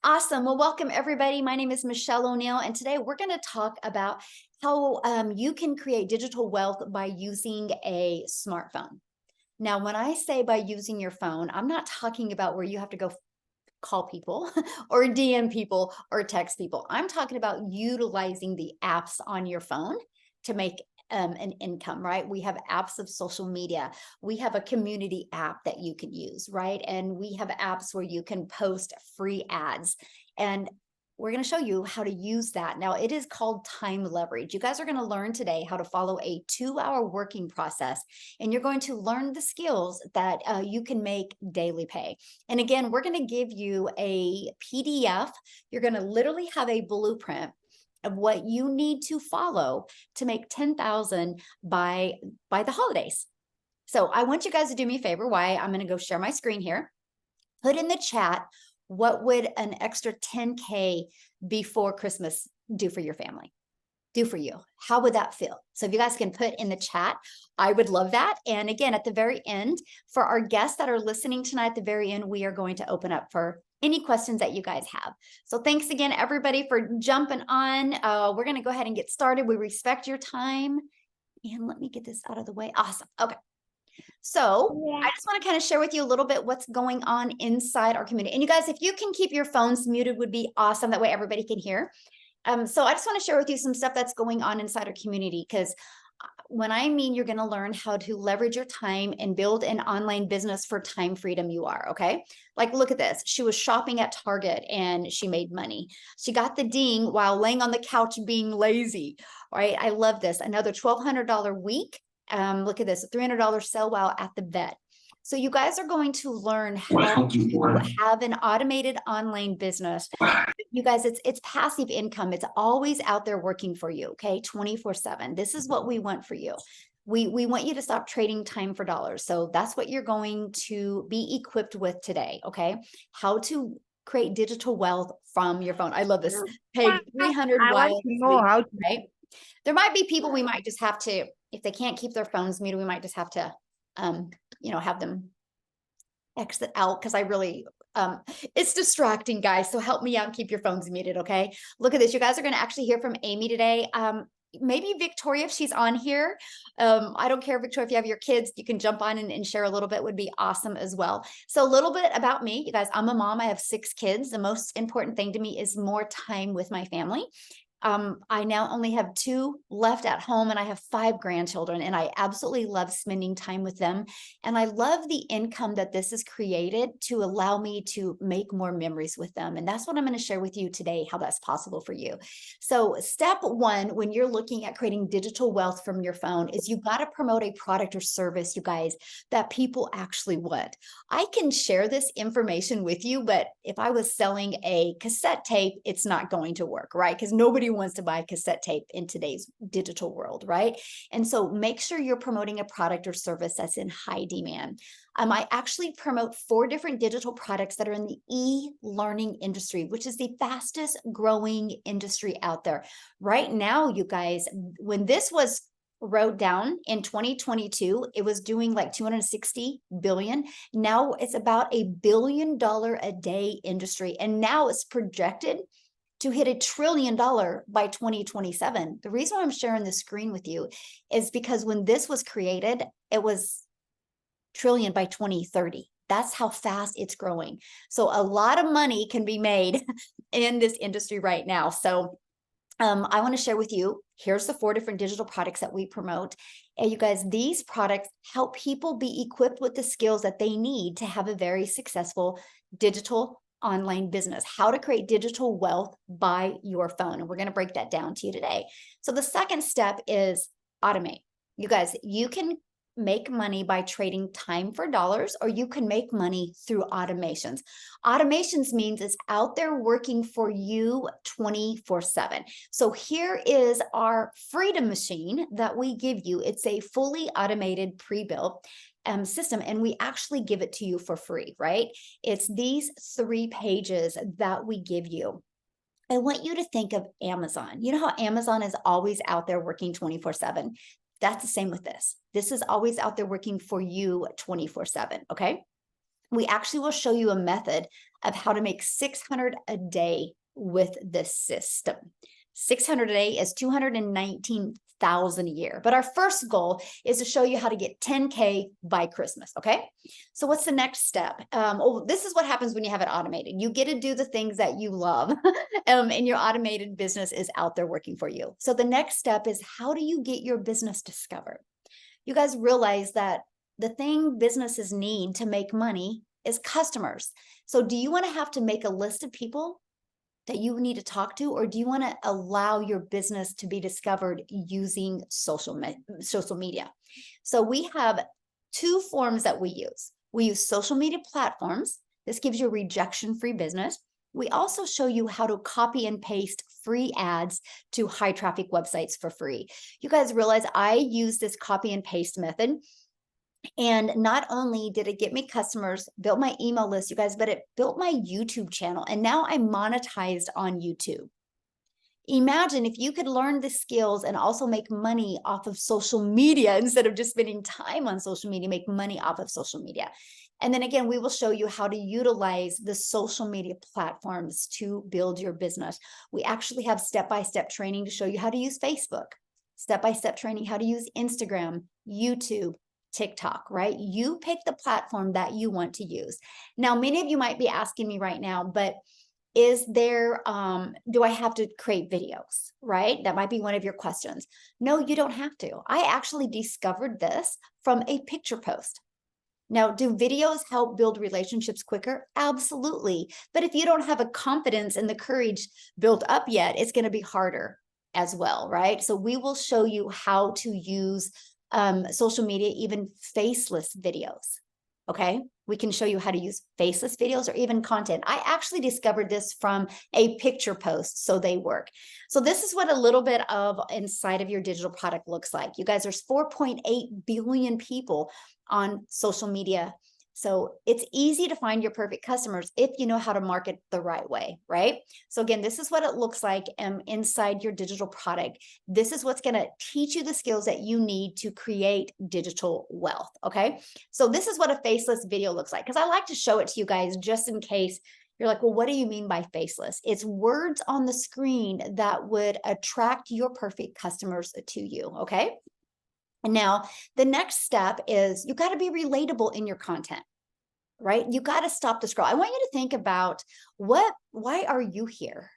Awesome. Well, welcome everybody. My name is Michelle O'Neill, and today we're going to talk about how you can create digital wealth by using a smartphone. Now, when I say by using your phone, I'm not talking about where you have to go call people or DM people or text people. I'm talking about utilizing the apps on your phone to make an income, right? We have apps of social media. We have a community app that you can use, right? And we have apps where you can post free ads. And we're going to show you how to use that. Now, it is called time leverage. You guys are going to learn today how to follow a 2-hour working process, and you're going to learn the skills that you can make daily pay. And again, we're going to give you a PDF. You're going to literally have a blueprint of what you need to follow to make 10,000 by the holidays. So I want you guys to do me a favor. Why? I'm going to go share my screen here. Put in the chat, what would an extra 10K before Christmas do for your family? Do for you? How would that feel? So if you guys can put in the chat, I would love that. And again, at the very end, for our guests that are listening tonight, at the very end, we are going to open up for any questions that you guys have. So thanks again, everybody, for jumping on. We're going to go ahead and get started. We respect your time. And let me get this out of the way. Awesome. Okay. So I just want to kind of share with you a little bit what's going on inside our community. And you guys, if you can keep your phones muted, would be awesome. That way everybody can hear. So I just want to share with you some stuff that's going on inside our community, because when I mean you're going to learn how to leverage your time and build an online business for time freedom, you are, okay? Like, look at this. She was shopping at Target and she made money. She got the ding while laying on the couch being lazy, right? I love this. Another $1,200 week. Look at this, a $300 sale while at the vet. So you guys are going to learn how to have an automated online business. You guys, it's passive income. It's always out there working for you, okay? 24/7. This is what we want for you. We want you to stop trading time for dollars. So that's what you're going to be equipped with today, okay? How to create digital wealth from your phone. I love this. Pay 300 I want while to know how to. right? There might be people we might just have to, if they can't keep their phones muted, we might just have to have them exit out, because I really it's distracting, guys. So help me out and keep your phones muted, okay? Look at this. You guys are going to actually hear from Amy today. Maybe Victoria, if she's on here. I don't care, Victoria, if you have your kids, you can jump on and share a little bit, would be awesome as well. So a little bit about me, you guys. I'm a mom. I have 6 kids. The most important thing to me is more time with my family. I now only have 2 left at home, and I have 5 grandchildren, and I absolutely love spending time with them. And I love the income that this has created to allow me to make more memories with them. And that's what I'm going to share with you today, how that's possible for you. So step 1, when you're looking at creating digital wealth from your phone, is you got to promote a product or service, you guys, that people actually want. I can share this information with you, but if I was selling a cassette tape, it's not going to work, right? Because nobody wants to buy cassette tape in today's digital world, right? And so make sure you're promoting a product or service that's in high demand. I actually promote 4 different digital products that are in the e-learning industry, which is the fastest growing industry out there. Right now, you guys, when this was wrote down in 2022, it was doing like 260 billion. Now it's about $1 billion a day industry. And now it's projected to hit $1 trillion by 2027. The reason why I'm sharing this screen with you is because when this was created, it was trillion by 2030. That's how fast it's growing. So a lot of money can be made in this industry right now. So I want to share with you, here's the 4 different digital products that we promote. And you guys, these products help people be equipped with the skills that they need to have a very successful digital online business, how to create digital wealth by your phone. And we're going to break that down to you today. So the second step is automate. You guys, you can make money by trading time for dollars, or you can make money through automations. Automations means it's out there working for you 24/7. So here is our Freedom Machine that we give you. It's a fully automated pre-built system, and we actually give it to you for free, right? It's these 3 pages that we give you. I want you to think of Amazon. You know how Amazon is always out there working 24/7? That's the same with this. This is always out there working for you 24/7, okay? we actually will show you a method of how to make 600 a day with this system. 600 a day is 219,000 a year. But our first goal is to show you how to get 10K by Christmas. Okay. So what's the next step? This is what happens when you have it automated. You get to do the things that you love and your automated business is out there working for you. So the next step is, how do you get your business discovered? You guys realize that the thing businesses need to make money is customers. So do you want to have to make a list of people that you need to talk to, or do you want to allow your business to be discovered using social media? So we have two forms that we use. We use social media platforms. This gives you a rejection-free business. We also show you how to copy and paste free ads to high traffic websites for free. You guys realize I use this copy and paste method. And not only did it get me customers, built my email list, you guys, but it built my YouTube channel. And now I'm monetized on YouTube. Imagine if you could learn the skills and also make money off of social media instead of just spending time on social media, make money off of social media. And then again, we will show you how to utilize the social media platforms to build your business. We actually have step-by-step training to show you how to use Facebook, step-by-step training, how to use Instagram, YouTube, TikTok, right? You pick the platform that you want to use. Now, many of you might be asking me right now, but is there, do I have to create videos, right? That might be one of your questions. No, you don't have to. I actually discovered this from a picture post. Now, do videos help build relationships quicker? Absolutely. But if you don't have a confidence and the courage built up yet, it's going to be harder as well, right? So we will show you how to use social media, even faceless videos. Okay, we can show you how to use faceless videos or even content. I actually discovered this from a picture post, so they work. So this is what a little bit of inside of your digital product looks like. You guys, there's 4.8 billion people on social media. So it's easy to find your perfect customers if you know how to market the right way, right? So again, this is what it looks like inside your digital product. This is what's going to teach you the skills that you need to create digital wealth, okay? So this is what a faceless video looks like, because I like to show it to you guys just in case you're like, well, what do you mean by faceless? It's words on the screen that would attract your perfect customers to you, okay? And now the next step is you got to be relatable in your content, right? You got to stop the scroll. I want you to think about why are you here?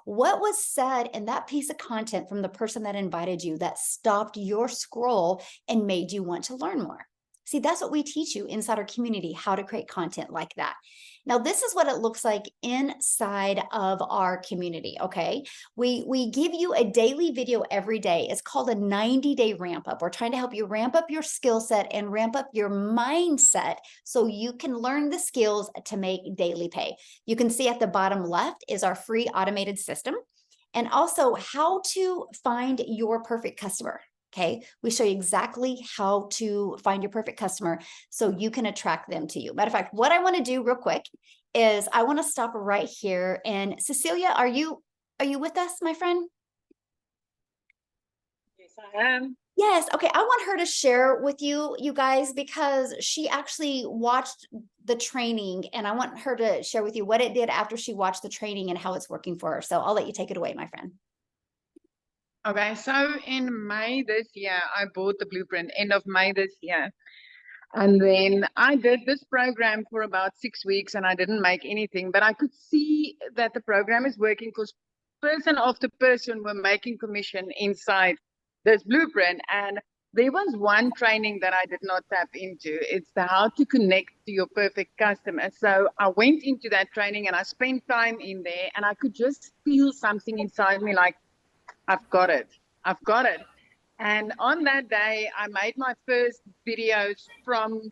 What was said in that piece of content from the person that invited you that stopped your scroll and made you want to learn more? See, that's what we teach you inside our community, how to create content like that. Now, this is what it looks like inside of our community, okay? We give you a daily video every day. It's called a 90-day ramp up. We're trying to help you ramp up your skill set and ramp up your mindset so you can learn the skills to make daily pay. You can see at the bottom left is our free automated system, and also how to find your perfect customer. Okay, we show you exactly how to find your perfect customer so you can attract them to you. Matter of fact, what I want to do real quick is I want to stop right here. And Cecilia, are you with us, my friend? Yes, I am. Yes. Okay. I want her to share with you guys, because she actually watched the training and I want her to share with you what it did after she watched the training and how it's working for her. So I'll let you take it away, my friend. Okay, so in May this year, I bought the blueprint, end of May this year. And then I did this program for about 6 weeks and I didn't make anything, but I could see that the program is working because person after person were making commission inside this blueprint. And there was one training that I did not tap into. It's the how to connect to your perfect customer. So I went into that training and I spent time in there and I could just feel something inside me like, I've got it. I've got it. And on that day, I made my first videos from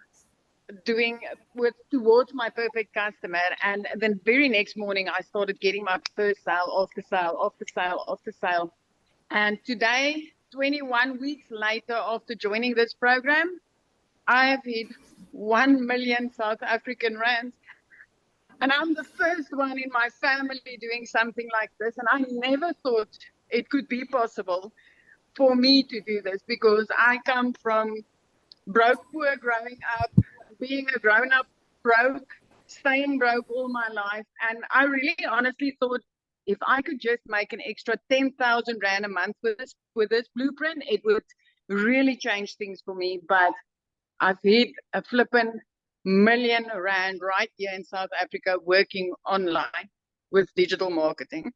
doing towards my perfect customer. And then very next morning, I started getting my first sale after sale, after sale, after sale. And today, 21 weeks later, after joining this program, I have hit 1 million South African rands. And I'm the first one in my family doing something like this. And I never thought it could be possible for me to do this, because I come from broke, poor growing up, being a grown up broke, staying broke all my life. And I really honestly thought if I could just make an extra 10,000 Rand a month with this blueprint, it would really change things for me. But I've hit a flippin' million Rand right here in South Africa working online with digital marketing.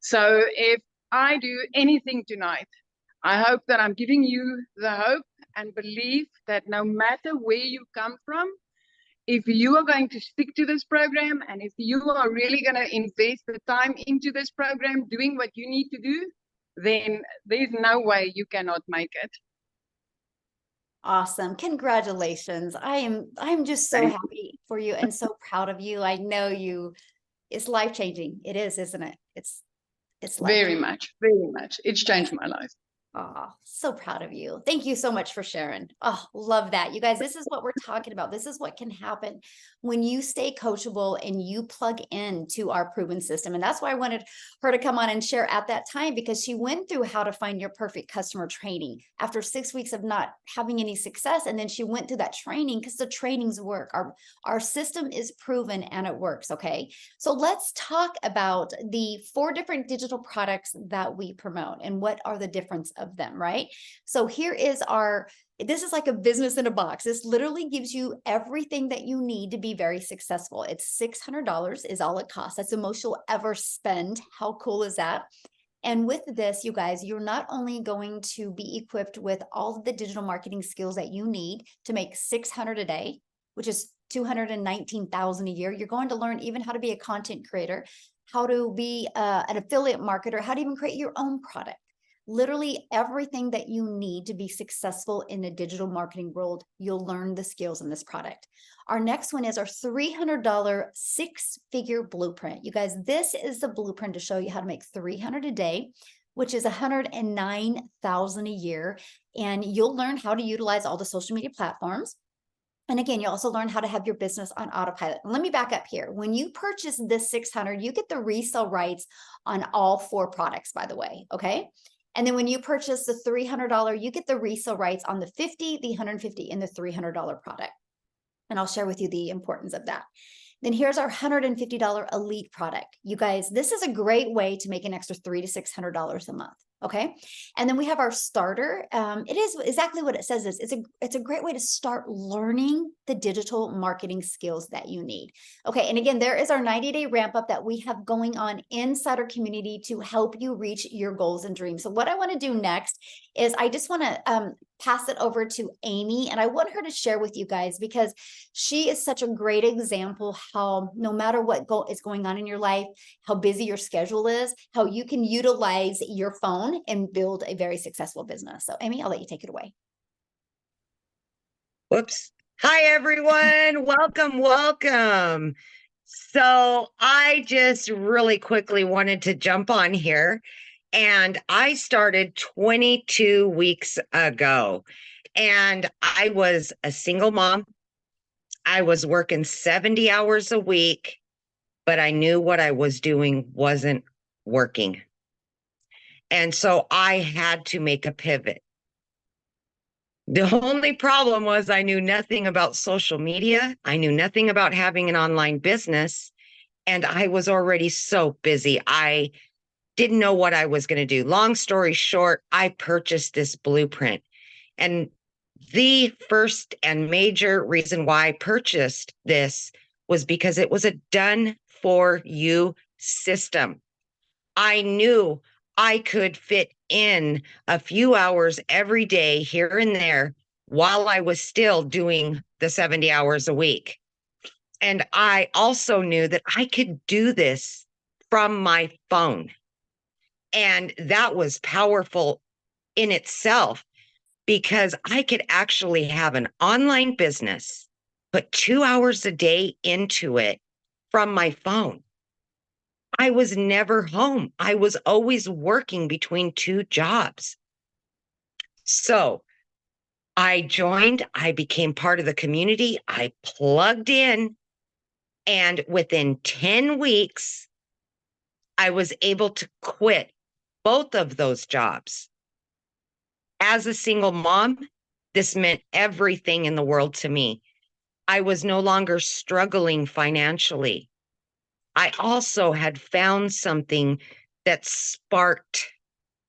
So if I do anything tonight, I hope that I'm giving you the hope and belief that no matter where you come from, if you are going to stick to this program and if you are really going to invest the time into this program, doing what you need to do, then there's no way you cannot make it. Awesome. Congratulations. I'm just so Thank happy for you and so proud of you. I know it's life-changing. It is, isn't it? It's very much, very much. It's changed my life. Oh, so proud of you. Thank you so much for sharing. Oh, love that. You guys, this is what we're talking about. This is what can happen when you stay coachable and you plug into our proven system. And that's why I wanted her to come on and share at that time, because she went through how to find your perfect customer training after 6 weeks of not having any success. And then she went through that training because the trainings work. Our system is proven and it works. Okay. So let's talk about the 4 different digital products that we promote and what are the difference of them, right? So here is this is like a business in a box. This literally gives you everything that you need to be very successful. It's $600 is all it costs. That's the most you'll ever spend. How cool is that? And with this, you guys, you're not only going to be equipped with all of the digital marketing skills that you need to make 600 a day, which is 219,000 a year. You're going to learn even how to be a content creator, how to be an affiliate marketer, how to even create your own product. Literally everything that you need to be successful in the digital marketing world, you'll learn the skills in this product. Our next one is our $300 6-figure blueprint. You guys, this is the blueprint to show you how to make 300 a day, which is 109,000 a year. And you'll learn how to utilize all the social media platforms. And again, you also learn how to have your business on autopilot. Let me back up here. When you purchase this 600, you get the resale rights on all 4 products, by the way, okay? And then when you purchase the $300, you get the resale rights on the 50, the 150, and the $300 product. And I'll share with you the importance of that. Then here's our $150 elite product. You guys, this is a great way to make an extra $300 to $600 a month. Okay. And then we have our starter. It is exactly what it says. It's a great way to start learning the digital marketing skills that you need. Okay. And again, there is our 90-day ramp up that we have going on inside our community to help you reach your goals and dreams. So what I want to do next is I just want to pass it over to Amy, and I want her to share with you guys, because she is such a great example how no matter what is going on in your life, how busy your schedule is, how you can utilize your phone and build a very successful business. So Amy, I'll let you take it away. Whoops. Hi, everyone. Welcome, welcome. So I just really quickly wanted to jump on here, and I started 22 weeks ago, and I was a single mom. I was working 70 hours a week, but I knew what I was doing wasn't working. And so I had to make a pivot. The only problem was I knew nothing about social media. I knew nothing about having an online business, and I was already so busy. I didn't know what I was going to do. Long story short, I purchased this blueprint. And the first and major reason why I purchased this was because it was a done for you system. I knew I could fit in a few hours every day here and there while I was still doing the 70 hours a week. And I also knew that I could do this from my phone. And that was powerful in itself, because I could actually have an online business, put 2 hours a day into it from my phone. I was never home. I was always working between 2 jobs. So I joined, I became part of the community, I plugged in, and within 10 weeks, I was able to quit both of those jobs. As a single mom, this meant everything in the world to me. I was no longer struggling financially. I also had found something that sparked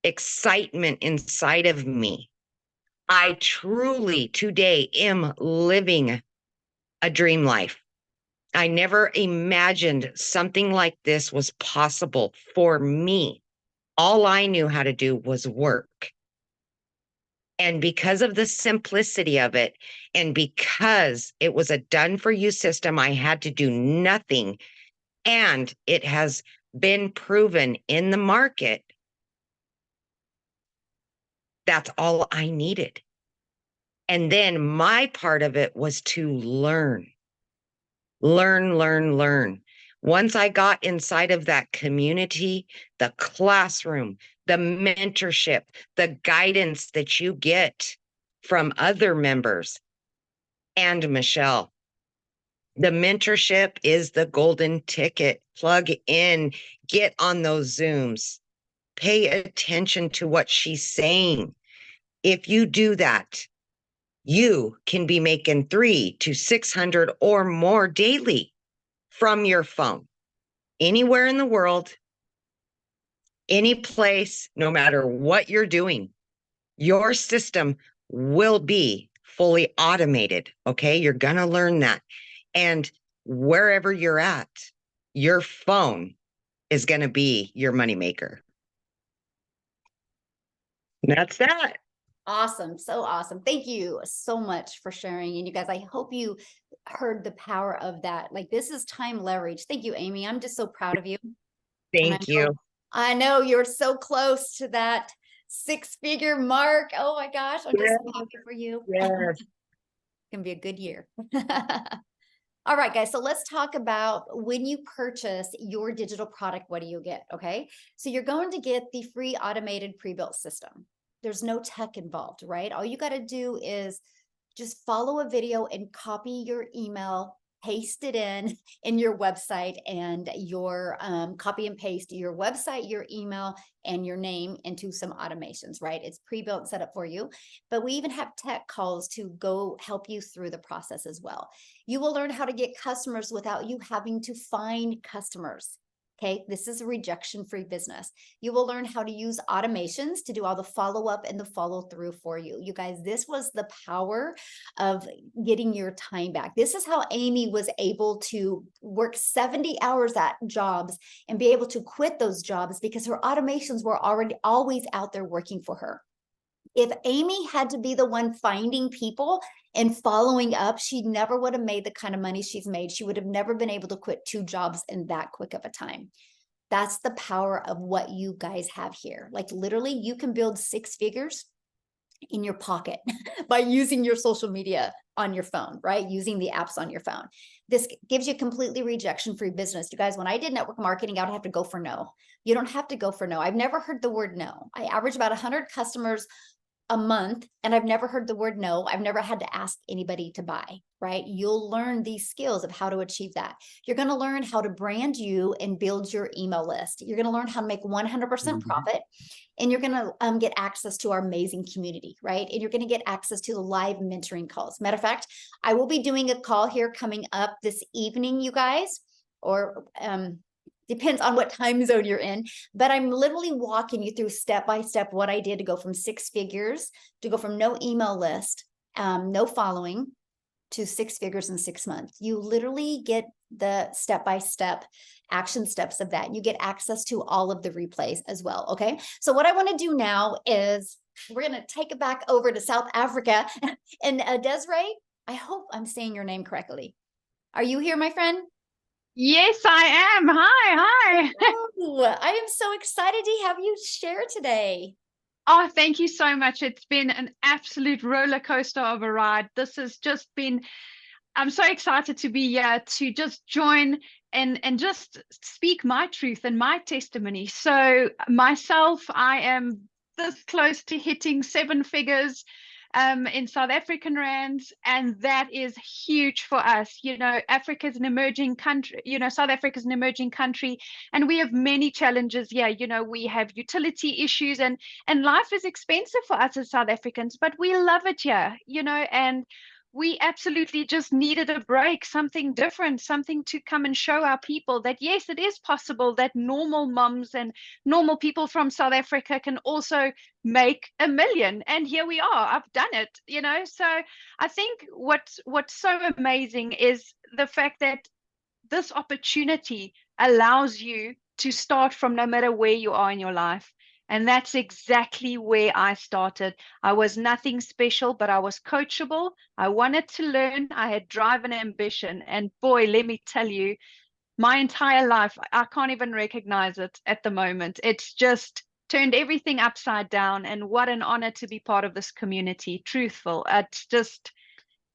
excitement inside of me. I truly today am living a dream life. I never imagined something like this was possible for me. All I knew how to do was work. And because of the simplicity of it, and because it was a done for you system, I had to do nothing. And it has been proven in the market. That's all I needed. And then my part of it was to learn. Once I got inside of that community, the classroom, the mentorship, the guidance that you get from other members, and Michelle, the mentorship is the golden ticket. Plug in, get on those Zooms, pay attention to what she's saying. If you do that, you can be making 300 to 600 or more daily from your phone, anywhere in the world, any place, no matter what you're doing. Your system will be fully automated. Okay. You're going to learn that. And wherever you're at, your phone is going to be your moneymaker. That's that. Awesome. So awesome. Thank you so much for sharing. And you guys, I hope you heard the power of that. Like, this is time leverage. Thank you, Amy. I'm just so proud of you. Thank you. I know you're so close to that 6-figure mark. Oh my gosh. I'm just so happy for you. Yes. It's gonna be a good year. All right, guys. So let's talk about when you purchase your digital product, what do you get? Okay. So you're going to get the free automated pre-built system. There's no tech involved, right? All you got to do is just follow a video and copy your email, paste it in your website, and your copy and paste your website, your email, and your name into some automations, right? It's pre-built and set up for you. But we even have tech calls to go help you through the process as well. You will learn how to get customers without you having to find customers. Okay, this is a rejection-free business. You will learn how to use automations to do all the follow-up and the follow-through for you. You guys, this was the power of getting your time back. This is how Amy was able to work 70 hours at jobs and be able to quit those jobs because her automations were already always out there working for her. If Amy had to be the one finding people and following up, she never would have made the kind of money she's made. She would have never been able to quit 2 jobs in that quick of a time. That's the power of what you guys have here. Like, literally, you can build 6 figures in your pocket by using your social media on your phone, right? Using the apps on your phone. This gives you completely rejection-free business. You guys, when I did network marketing, I would have to go for no. You don't have to go for no. I've never heard the word no. I average about 100 customers a month, and I've never heard the word no. I've never had to ask anybody to buy, right? You'll learn these skills of how to achieve that. You're going to learn how to brand you and build your email list. You're going to learn how to make 100% profit, and you're going to get access to our amazing community, right? And you're going to get access to the live mentoring calls. Matter of fact, I will be doing a call here coming up this evening, you guys, or depends on what time zone you're in, but I'm literally walking you through step by step what I did to go from 6 figures, to go from no email list, no following, to 6 figures in 6 months. You literally get the step-by-step action steps of that. You get access to all of the replays as well. Okay. So what I want to do now is we're going to take it back over to South Africa. And Desiree, I hope I'm saying your name correctly. Are you here, my friend? Yes, I am. Hi. Oh, I am so excited to have you share today. Oh, thank you so much. It's been an absolute roller coaster of a ride. This has just been, I'm so excited to be here to just join and just speak my truth and my testimony. So myself, I am this close to hitting 7 figures in South African rands, and that is huge for us. You know, Africa's an emerging country, South Africa's an emerging country, and we have many challenges here. We have utility issues, and life is expensive for us as South Africans, but we love it here, and we absolutely just needed a break, something different, something to come and show our people that, yes, it is possible that normal moms and normal people from South Africa can also make $1 million. And here we are, I've done it, So I think what's so amazing is the fact that this opportunity allows you to start from no matter where you are in your life. And that's exactly where I started. I was nothing special, but I was coachable. I wanted to learn. I had drive and ambition. And boy, let me tell you, my entire life, I can't even recognize it at the moment. It's just turned everything upside down. And what an honor to be part of this community. Truthful. It's just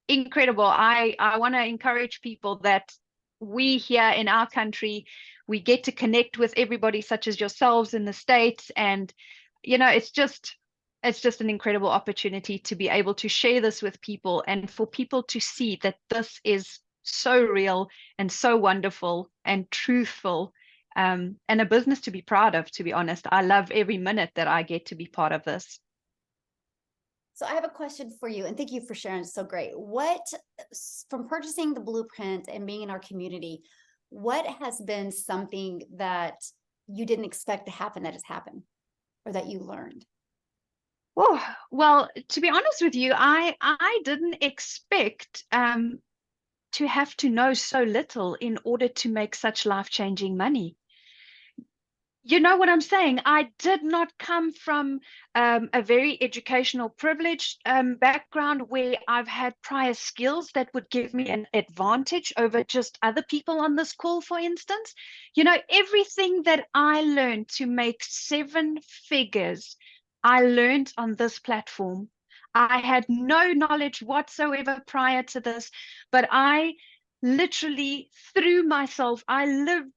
incredible. I want to encourage people that we here in our country, we get to connect with everybody such as yourselves in the States. And, it's just an incredible opportunity to be able to share this with people and for people to see that this is so real and so wonderful and truthful, and a business to be proud of, to be honest. I love every minute that I get to be part of this. So I have a question for you, and thank you for sharing. It's so great. From purchasing the blueprint and being in our community, what has been something that you didn't expect to happen that has happened or that you learned? Oh, well, to be honest with you, I didn't expect to have to know so little in order to make such life-changing money. You know what I'm saying? I did not come from a very educational, privileged background where I've had prior skills that would give me an advantage over just other people on this call, for instance. Everything that I learned to make 7 figures, I learned on this platform. I had no knowledge whatsoever prior to this, but I literally threw myself, I lived,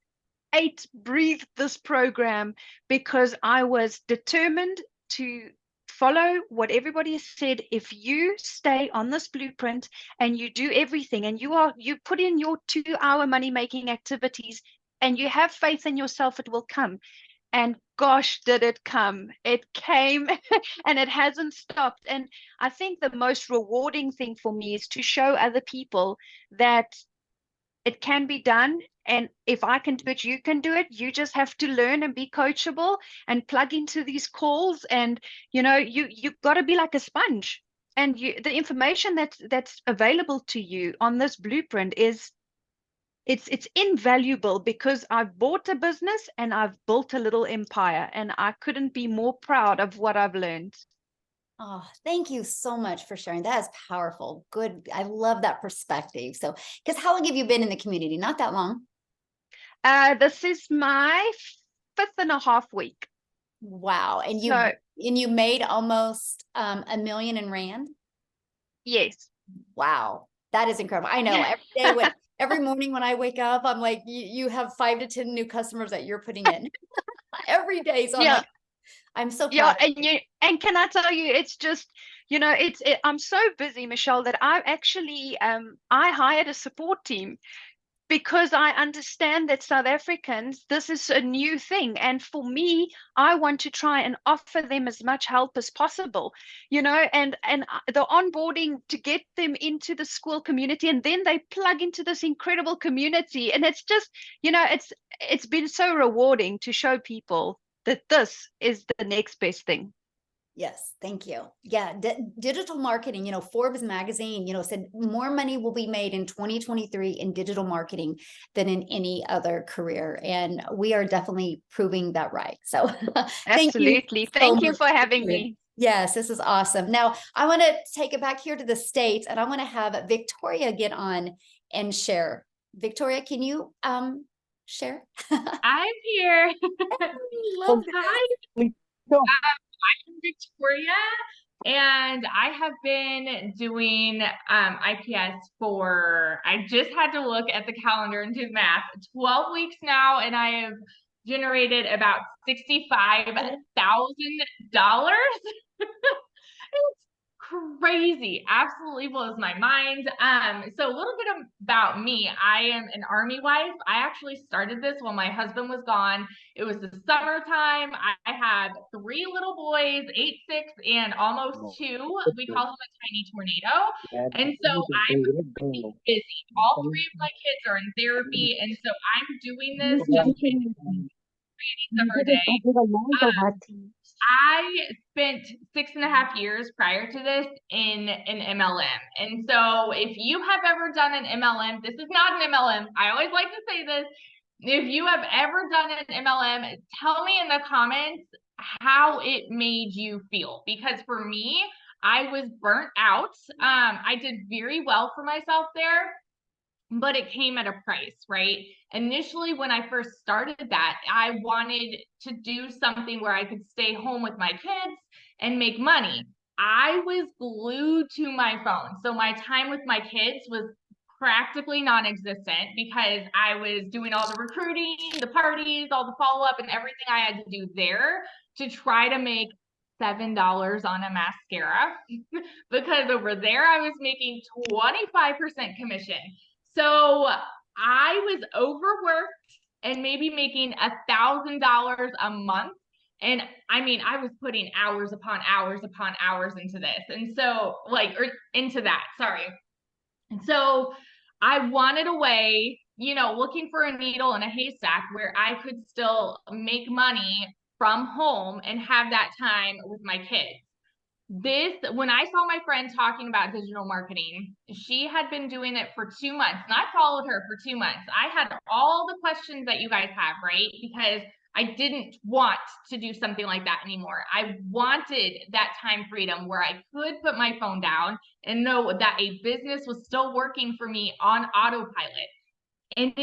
ate, breathed this program because I was determined to follow what everybody has said. If you stay on this blueprint and you do everything and you put in your 2-hour money-making activities and you have faith in yourself, it will come. And gosh, did it come. It came and it hasn't stopped. And I think the most rewarding thing for me is to show other people that it can be done. And if I can do it, you can do it. You just have to learn and be coachable and plug into these calls. And, you've got to be like a sponge. And the information that's available to you on this blueprint it's invaluable, because I've bought a business and I've built a little empire, and I couldn't be more proud of what I've learned. Oh, thank you so much for sharing. That is powerful. Good. I love that perspective. So, because how long have you been in the community? Not that long. This is my 5.5 week. Wow. And you made almost $1 million in rand? Yes. Wow. That is incredible. I know every morning when I wake up, I'm like, you have 5 to 10 new customers that you're putting in every day. So Yeah. I'm so proud. And can I tell you, it's just, I'm so busy, Michelle, that I actually I hired a support team, because I understand that South Africans, this is a new thing. And for me, I want to try and offer them as much help as possible, and the onboarding to get them into the school community, and then they plug into this incredible community. And it's just, it's been so rewarding to show people that this is the next best thing. Yes, thank you. Yeah, digital marketing, Forbes magazine, said more money will be made in 2023 in digital marketing than in any other career. And we are definitely proving that right. So Absolutely. Thank you for having me. Yes, this is awesome. Now, I want to take it back here to the States, and I want to have Victoria get on and share. Victoria, can you share? I'm here. Love Hi. I'm Victoria, and I have been doing IPS I just had to look at the calendar and do the math, 12 weeks now, and I have generated about $65,000. It's crazy, absolutely blows my mind. So a little bit about me. I am an Army wife. I actually started this while my husband was gone. It was the summertime. I had 3 little boys, 8, 6, and almost 2. We call him a tiny tornado. And so I'm busy. All 3 of my kids are in therapy, and so I'm doing this just 3 summer day. I spent 6.5 years prior to this in an MLM. And so if you have ever done an MLM, this is not an MLM. I always like to say this. If you have ever done an MLM, tell me in the comments how it made you feel. Because for me, I was burnt out. I did very well for myself there, but it came at a price, right? Initially, when I first started that, I wanted to do something where I could stay home with my kids and make money. I was glued to my phone. So my time with my kids was practically non-existent because I was doing all the recruiting, the parties, all the follow-up and everything I had to do there to try to make $7 on a mascara because over there I was making 25% commission. So I was overworked and maybe making $1,000 a month. And I mean, I was putting hours upon hours upon hours into this. And so into that, sorry. And so I wanted a way, looking for a needle in a haystack where I could still make money from home and have that time with my kids. When I saw my friend talking about digital marketing, she had been doing it for 2 months and I followed her for 2 months. I had all the questions that you guys have, right? Because I didn't want to do something like that anymore. I wanted that time freedom where I could put my phone down and know that a business was still working for me on autopilot. And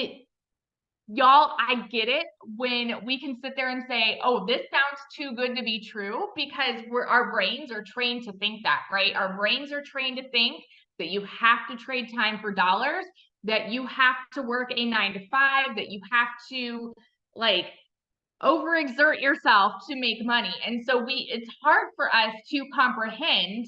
y'all, I get it when we can sit there and say, oh, this sounds too good to be true, because our brains are trained to think that, right? Our brains are trained to think that you have to trade time for dollars, that you have to work a 9 to 5, that you have to overexert yourself to make money. And so it's hard for us to comprehend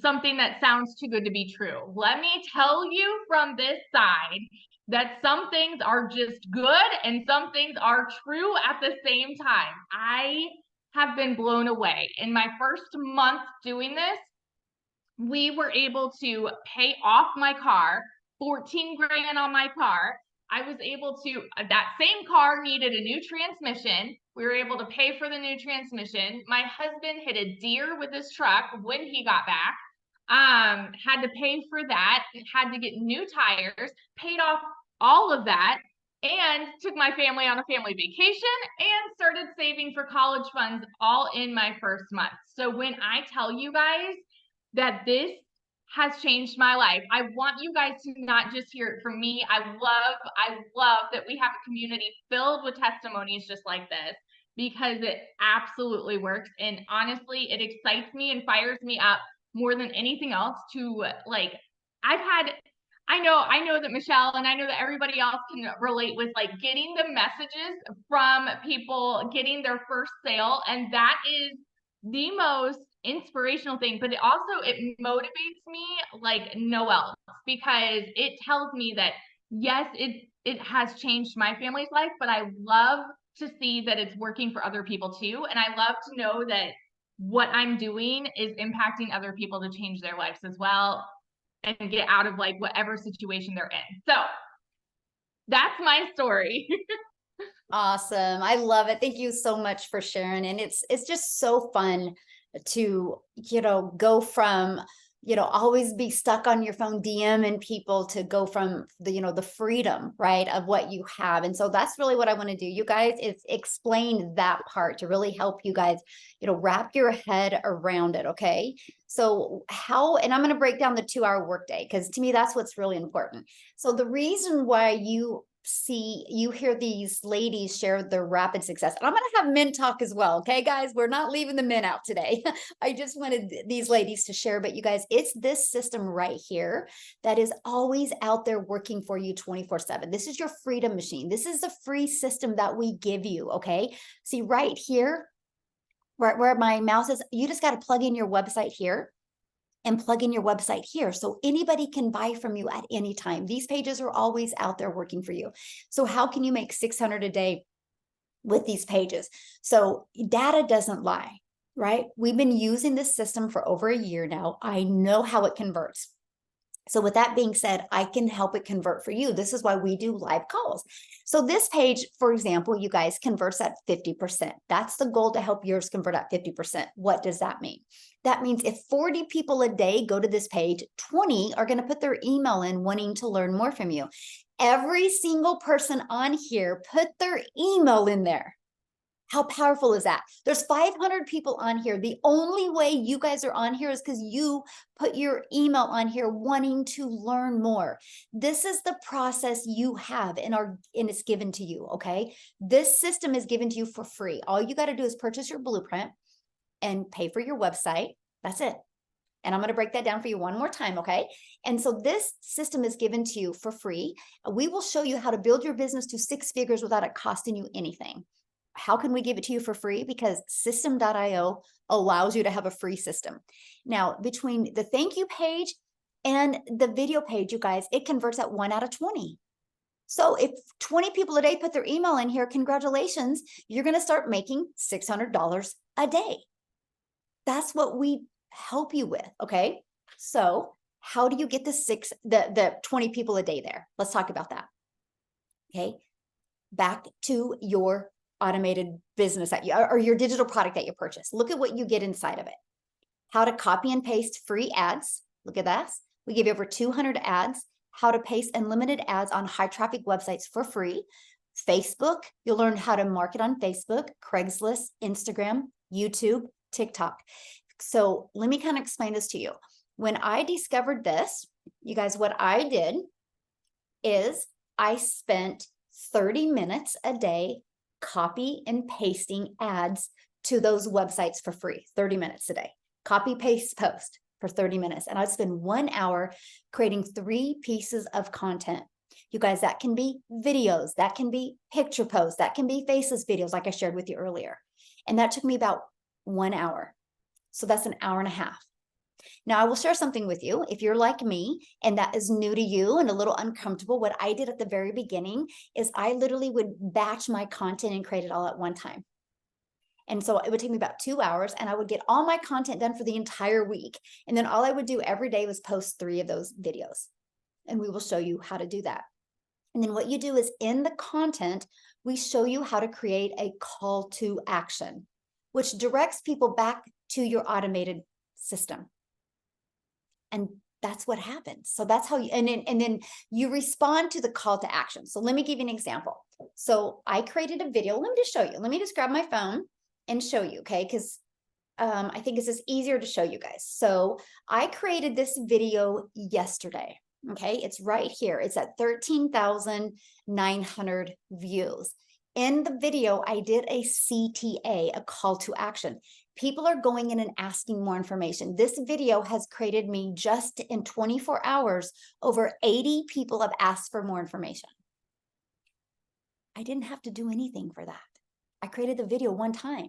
something that sounds too good to be true. Let me tell you from this side that some things are just good and some things are true at the same time. I have been blown away. In my first month doing this, we were able to pay off my car, 14 grand on my car. I was able to, that same car needed a new transmission. We were able to pay for the new transmission. My husband hit a deer with his truck when he got back. Had to pay for that, had to get new tires, paid off all of that, and took my family on a family vacation and started saving for college funds all in my first month. So when I tell you guys that this has changed my life, I want you guys to not just hear it from me. I love that we have a community filled with testimonies just like this, because it absolutely works. And honestly, it excites me and fires me up more than anything else to I know that Michelle and I know that everybody else can relate with getting the messages from people getting their first sale. And that is the most inspirational thing, but it motivates me like no else, because it tells me that yes, it has changed my family's life, but I love to see that it's working for other people too. And I love to know that what I'm doing is impacting other people to change their lives as well and get out of whatever situation they're in. So that's my story. Awesome. I love it. Thank you so much for sharing. And it's just so fun to, go from, always be stuck on your phone DM and people to go from the freedom, right, of what you have. And so that's really what I want to do, you guys, is explain that part to really help you guys, wrap your head around it. Okay. So and I'm going to break down the 2-hour workday, because to me, that's what's really important. So the reason why you hear these ladies share their rapid success, and I'm going to have men talk as well. Okay, guys, we're not leaving the men out today. I just wanted these ladies to share, but you guys, it's this system right here that is always out there working for you 24/7. This is your freedom machine. This is the free system that we give you. Okay. See right here, where my mouse is, you just got to plug in your website here. and plug in your website here. So anybody can buy from you at any time. These pages are always out there working for you. So how can you make 600 a day with these pages? So data doesn't lie, right? We've been using this system for over a year now. I know how it converts. So with that being said, I can help it convert for you. This is why we do live calls. So this page, for example, you guys converts at 50%. That's the goal, to help yours convert at 50%. What does that mean? That means if 40 people a day go to this page, 20 are going to put their email in wanting to learn more from you. Every single person on here put their email in there. How powerful is that? There's 500 people on here. The only way you guys are on here is because you put your email on here wanting to learn more. This is the process you have and it's given to you, okay? This system is given to you for free. All you got to do is purchase your blueprint and pay for your website. That's it. And I'm going to break that down for you one more time, okay? And so this system is given to you for free. We will show you how to build your business to 6 figures without it costing you anything. How can we give it to you for free? Because system.io allows you to have a free system. Now, between the thank you page and the video page, you guys, it converts at 1 out of 20. So if 20 people a day put their email in here, congratulations, you're going to start making $600 a day. That's what we help you with, okay? So how do you get the 20 people a day there? Let's talk about that. Okay, back to your automated business that you, or your digital product that you purchase. Look at what you get inside of it. How to copy and paste free ads. Look at that. We give you over 200 ads. How to paste unlimited ads on high traffic websites for free. Facebook, you'll learn how to market on Facebook, Craigslist, Instagram, YouTube, TikTok. So let me kind of explain this to you. When I discovered this, you guys, what I did is I spent 30 minutes a day copy and pasting ads to those websites for free, 30 minutes a day. Copy, paste, post for 30 minutes. And I'd spend 1 hour creating 3 pieces of content. You guys, that can be videos, that can be picture posts, that can be faceless videos like I shared with you earlier. And that took me about 1 hour. So that's an hour and a half. Now, I will share something with you. If you're like me and that is new to you and a little uncomfortable, what I did at the very beginning is I literally would batch my content and create it all at one time. And so it would take me about 2 hours and I would get all my content done for the entire week. And then all I would do every day was post 3 of those videos. And we will show you how to do that. And then what you do is in the content, we show you how to create a call to action, which directs people back to your automated system. And that's what happens. So that's how you, and then you respond to the call to action. So let me give you an example. So I created a video. Let me just show you. Let me just grab my phone and show you, okay? Because I think it's just easier to show you guys. So I created this video yesterday, okay? It's right here. It's at 13,900 views. In the video, I did a CTA, a call to action. People are going in and asking more information. This video has created me just in 24 hours, over 80 people have asked for more information. I didn't have to do anything for that. I created the video one time,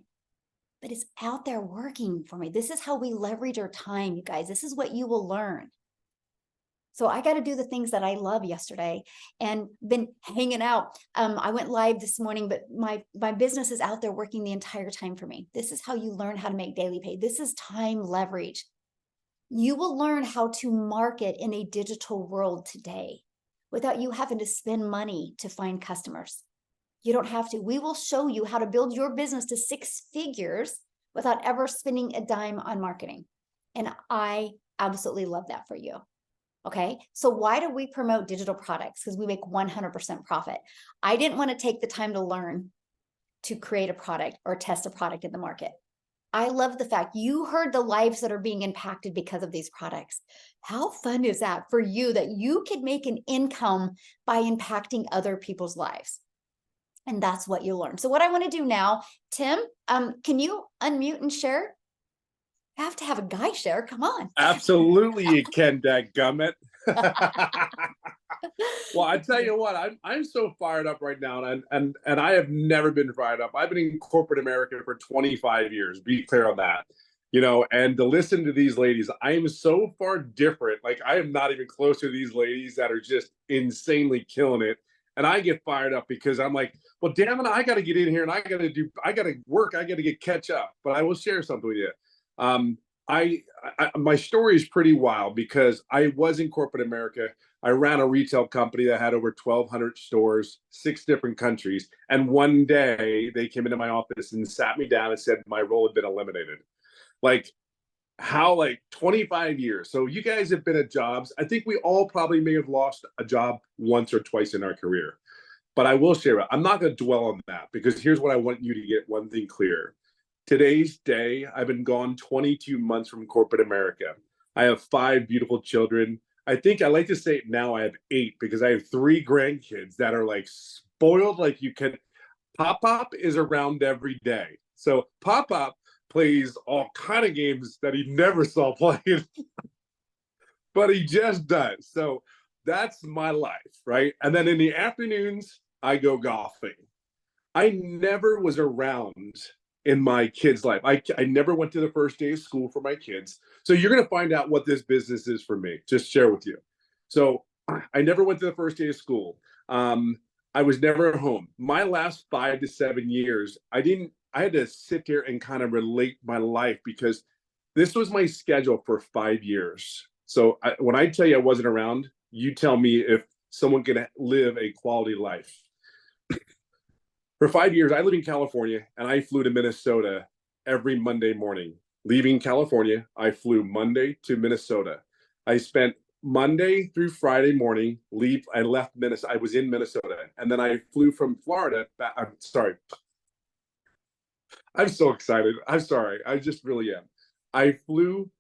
but it's out there working for me. This is how we leverage our time, you guys. This is what you will learn. So I got to do the things that I love yesterday and been hanging out. I went live this morning, but my business is out there working the entire time for me. This is how you learn how to make daily pay. This is time leverage. You will learn how to market in a digital world today without you having to spend money to find customers. You don't have to. We will show you how to build your business to 6 figures without ever spending a dime on marketing. And I absolutely love that for you. Okay, so why do we promote digital products? Because we make 100% profit. I didn't want to take the time to learn to create a product or test a product in the market. I love the fact you heard the lives that are being impacted because of these products. How fun is that for you that you could make an income by impacting other people's lives? And that's what you learn. So what I want to do now, Tim, can you unmute and share? I have to have a guy share. Come on. Absolutely, you can, dadgummit. Well, I tell you what, I'm so fired up right now, and I have never been fired up. I've been in corporate America for 25 years. Be clear on that. you know, and to listen to these ladies, I am so far different. Like, I am not even close to these ladies that are just insanely killing it. And I get fired up because I'm like, well, damn it, I got to get in here and I got to work. I got to catch up. But I will share something with you. My story is pretty wild because I was in corporate America. I ran a retail company that had over 1,200 stores, 6 different countries. And one day they came into my office and sat me down and said my role had been eliminated. Like, how, like 25 years. So you guys have been at jobs. I think we all probably may have lost a job once or twice in our career. But I will share it. I'm not going to dwell on that because here's what I want you to get one thing clear. Today's day, I've been gone 22 months from corporate America. I have 5 beautiful children. I think I like to say it now, I have 8 because I have 3 grandkids that are like spoiled like you can. Pop is around every day. So Pop plays all kind of games that he never saw playing, but he just does. So that's my life, right? And then in the afternoons, I go golfing. I never was around in my kids' life. I never went to the first day of school for my kids. So you're going to find out what this business is for me. Just share with you. So I never went to the first day of school. I was never home. My last 5 to 7 years, I had to sit here and kind of relate my life because this was my schedule for 5 years. So when I tell you I wasn't around, you tell me if someone can live a quality life. For 5 years, I lived in California and I flew to Minnesota every Monday morning. Leaving California, I flew Monday to Minnesota. I spent Monday through Friday morning, I left Minnesota. I was in Minnesota. And then I flew from Florida back. I'm sorry. I'm so excited. I'm sorry. I just really am. I flew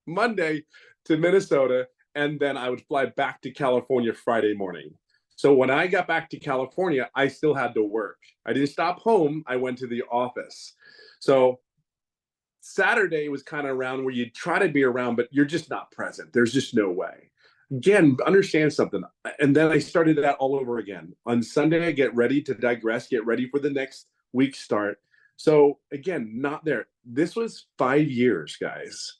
Monday to Minnesota, and then I would fly back to California Friday morning. So when I got back to California, I still had to work. I didn't stop home. I went to the office. So Saturday was kind of around where you try to be around, but you're just not present. There's just no way. Again, understand something. And then I started that all over again. On Sunday, I get ready to digress, get ready for the next week's start. So again, not there. This was 5 years, guys.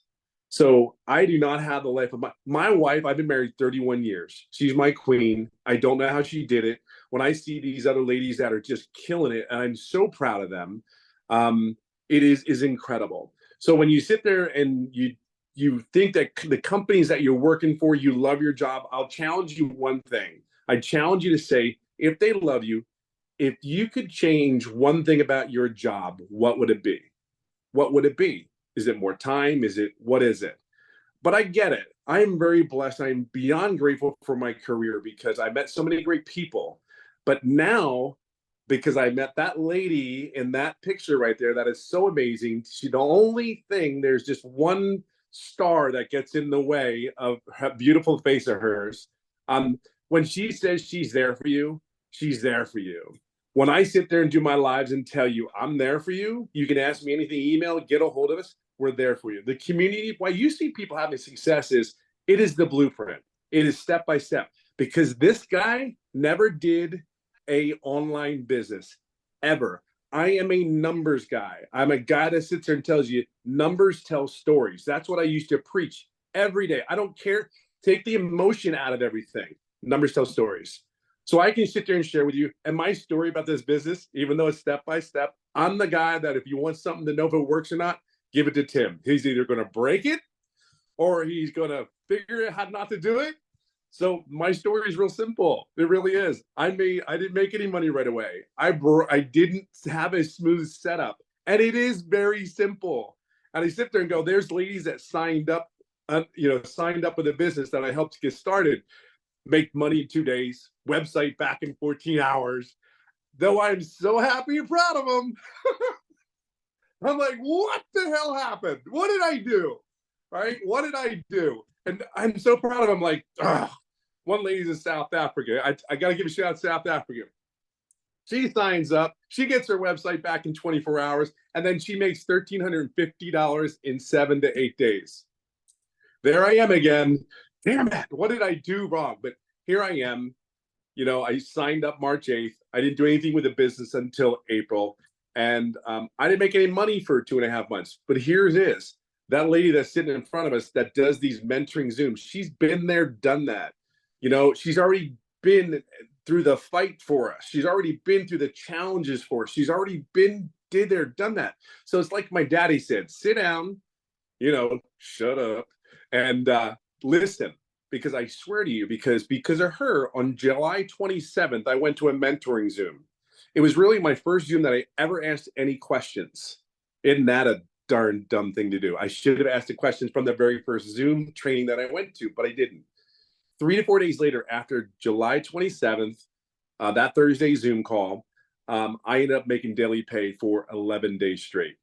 So I do not have the life of my wife. I've been married 31 years. She's my queen. I don't know how she did it. When I see these other ladies that are just killing it, and I'm so proud of them, it is incredible. So when you sit there and you think that the companies that you're working for, you love your job, I'll challenge you one thing. I challenge you to say, if they love you, if you could change one thing about your job, what would it be? What would it be? Is it more time? What is it? But I get it. I am very blessed. I'm beyond grateful for my career because I met so many great people. But now, because I met that lady in that picture right there, that is so amazing. The only thing, there's just one star that gets in the way of her beautiful face of hers. When she says she's there for you, she's there for you. When I sit there and do my lives and tell you I'm there for you, you can ask me anything, email, get a hold of us. We're there for you. The community, why you see people having success is it is the blueprint. It is step by step because this guy never did a online business ever. I am a numbers guy. I'm a guy that sits there and tells you numbers tell stories. That's what I used to preach every day. I don't care. Take the emotion out of everything. Numbers tell stories. So I can sit there and share with you. And my story about this business, even though it's step by step, I'm the guy that if you want something to know if it works or not, give it to Tim. He's either going to break it or he's going to figure out how not to do it. So my story is real simple. It really is. I didn't make any money right away. I didn't have a smooth setup. And it is very simple. And I sit there and go, there's ladies that signed up with a business that I helped get started. Make money in 2 days, website back in 14 hours. Though I'm so happy and proud of them. I'm like, what the hell happened? What did I do? Right? What did I do? And I'm so proud of them. Like, one lady's in South Africa. I got to give a shout out to South Africa. She signs up. She gets her website back in 24 hours. And then she makes $1,350 in 7 to 8 days. There I am again. Damn it, what did I do wrong? But here I am. I signed up March 8th. I didn't do anything with the business until April. And I didn't make any money for 2.5 months. But here it is. That lady that's sitting in front of us that does these mentoring Zooms, she's been there, done that. You know, she's already been through the fight for us. She's already been through the challenges for us. She's already did there, done that. So it's like my daddy said, sit down, you know, shut up and listen. Because I swear to you, because of her, on July 27th, I went to a mentoring Zoom. It was really my first Zoom that I ever asked any questions. Isn't that a darn dumb thing to do? I should have asked the questions from the very first Zoom training that I went to, but I didn't. 3 to 4 days later, after July 27th, that Thursday Zoom call, I ended up making daily pay for 11 days straight.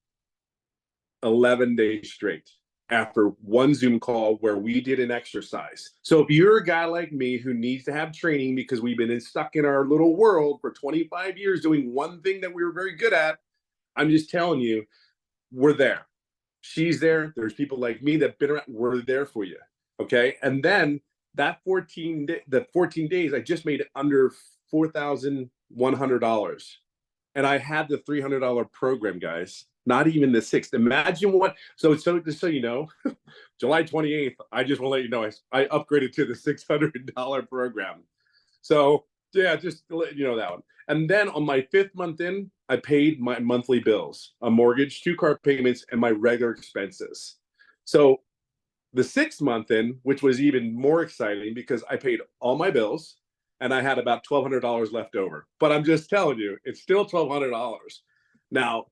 11 days straight after one Zoom call where we did an exercise. So if you're a guy like me who needs to have training because we've been stuck in our little world for 25 years doing one thing that we were very good at, I'm just telling you, we're there. She's there. There's people like me that have been around. We're there for you. Okay. And then that 14 days, I just made it under $4,100. And I had the $300 program, guys. Not even the 6th. Imagine what. So just so you know, July 28th, I just want to let you know, I upgraded to the $600 program. So yeah, just to let you know that one. And then on my 5th month in, I paid my monthly bills, a mortgage, 2 car payments, and my regular expenses. So the 6th month in, which was even more exciting because I paid all my bills and I had about $1,200 left over. But I'm just telling you, it's still $1,200. Now,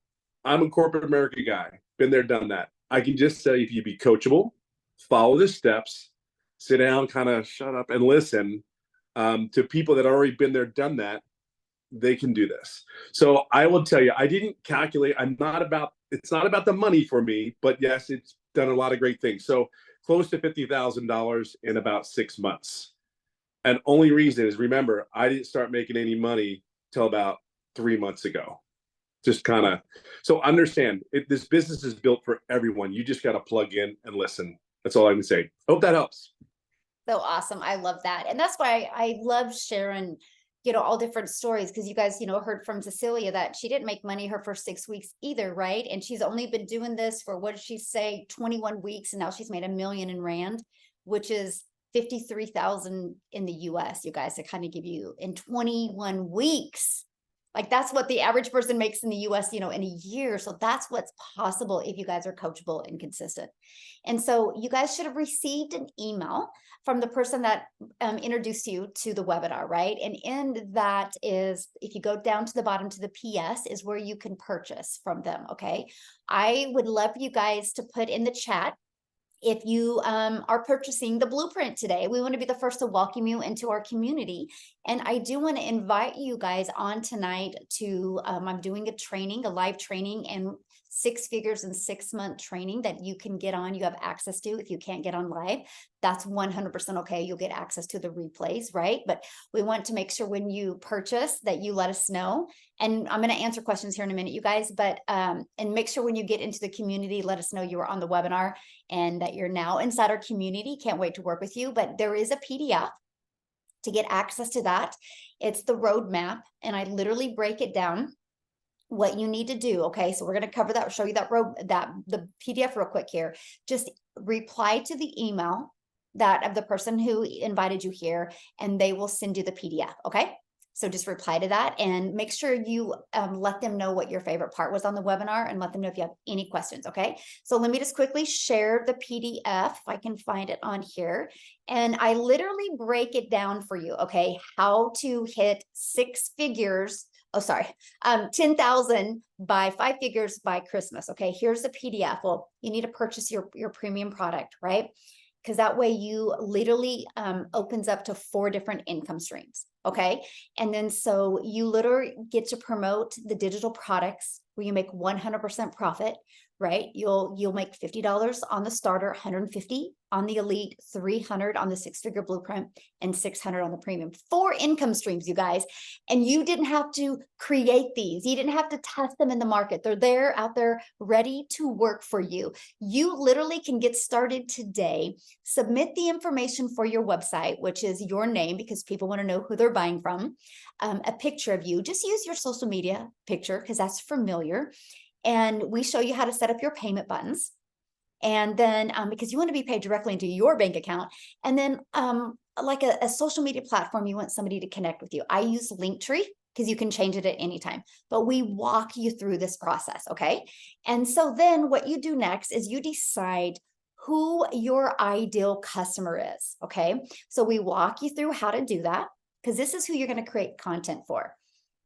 I'm a corporate America guy, been there, done that. I can just say, if you be coachable, follow the steps, sit down, kind of shut up and listen to people that already been there, done that, they can do this. So I will tell you, I didn't calculate. It's not about the money for me, but yes, it's done a lot of great things. So close to $50,000 in about 6 months. And only reason is, remember, I didn't start making any money till about 3 months ago. Just kind of, so understand, this business is built for everyone. You just got to plug in and listen. That's all I can say. Hope that helps. So awesome. I love that. And that's why I love sharing, you know, all different stories, because you guys, you know, heard from Cecilia that she didn't make money her first 6 weeks either, right? And she's only been doing this for, what did she say, 21 weeks, and now she's made $1 million in rand, which is 53,000 in the US, you guys, to kind of give you, in 21 weeks. Like, that's what the average person makes in the US, you know, in a year. So that's what's possible if you guys are coachable and consistent. And so you guys should have received an email from the person that introduced you to the webinar, right? And in that is, if you go down to the bottom to the PS, is where you can purchase from them, okay? I would love you guys to put in the chat if you are purchasing the blueprint today. We want to be the first to welcome you into our community. And I do want to invite you guys on tonight to, I'm doing a training, a live training, and 6 figures in 6 month training that you can get on, you have access to. If you can't get on live, that's 100% okay. You'll get access to the replays, right? But we want to make sure when you purchase that you let us know. And I'm going to answer questions here in a minute, you guys, but, and make sure when you get into the community, let us know you were on the webinar and that you're now inside our community. Can't wait to work with you. But there is a PDF to get access to that. It's the roadmap, and I literally break it down what you need to do. Okay, so we're going to cover that, show you that the PDF real quick here. Just reply to the email that of the person who invited you here, and they will send you the PDF. Okay, so just reply to that and make sure you let them know what your favorite part was on the webinar, and let them know if you have any questions. Okay, so let me just quickly share the PDF if I can find it on here, and I literally break it down for you. Okay, how to hit 6 figures. Oh, sorry, 10,000 by 5 figures by Christmas. Okay, here's the PDF. Well, you need to purchase your premium product, right? Because that way you literally opens up to 4 different income streams. Okay, and then so you literally get to promote the digital products where you make 100% profit, right? You'll make $50 on the starter, $150 on the Elite, 300 on the 6-figure blueprint, and 600 on the premium. 4 income streams, you guys. And you didn't have to create these. You didn't have to test them in the market. They're there out there ready to work for you. You literally can get started today. Submit the information for your website, which is your name, because people want to know who they're buying from. A picture of you. Just use your social media picture because that's familiar. And we show you how to set up your payment buttons. And then because you want to be paid directly into your bank account. And then like a social media platform, you want somebody to connect with you. I use Linktree because you can change it at any time, but we walk you through this process. Okay. And so then what you do next is you decide who your ideal customer is. Okay. So we walk you through how to do that because this is who you're going to create content for.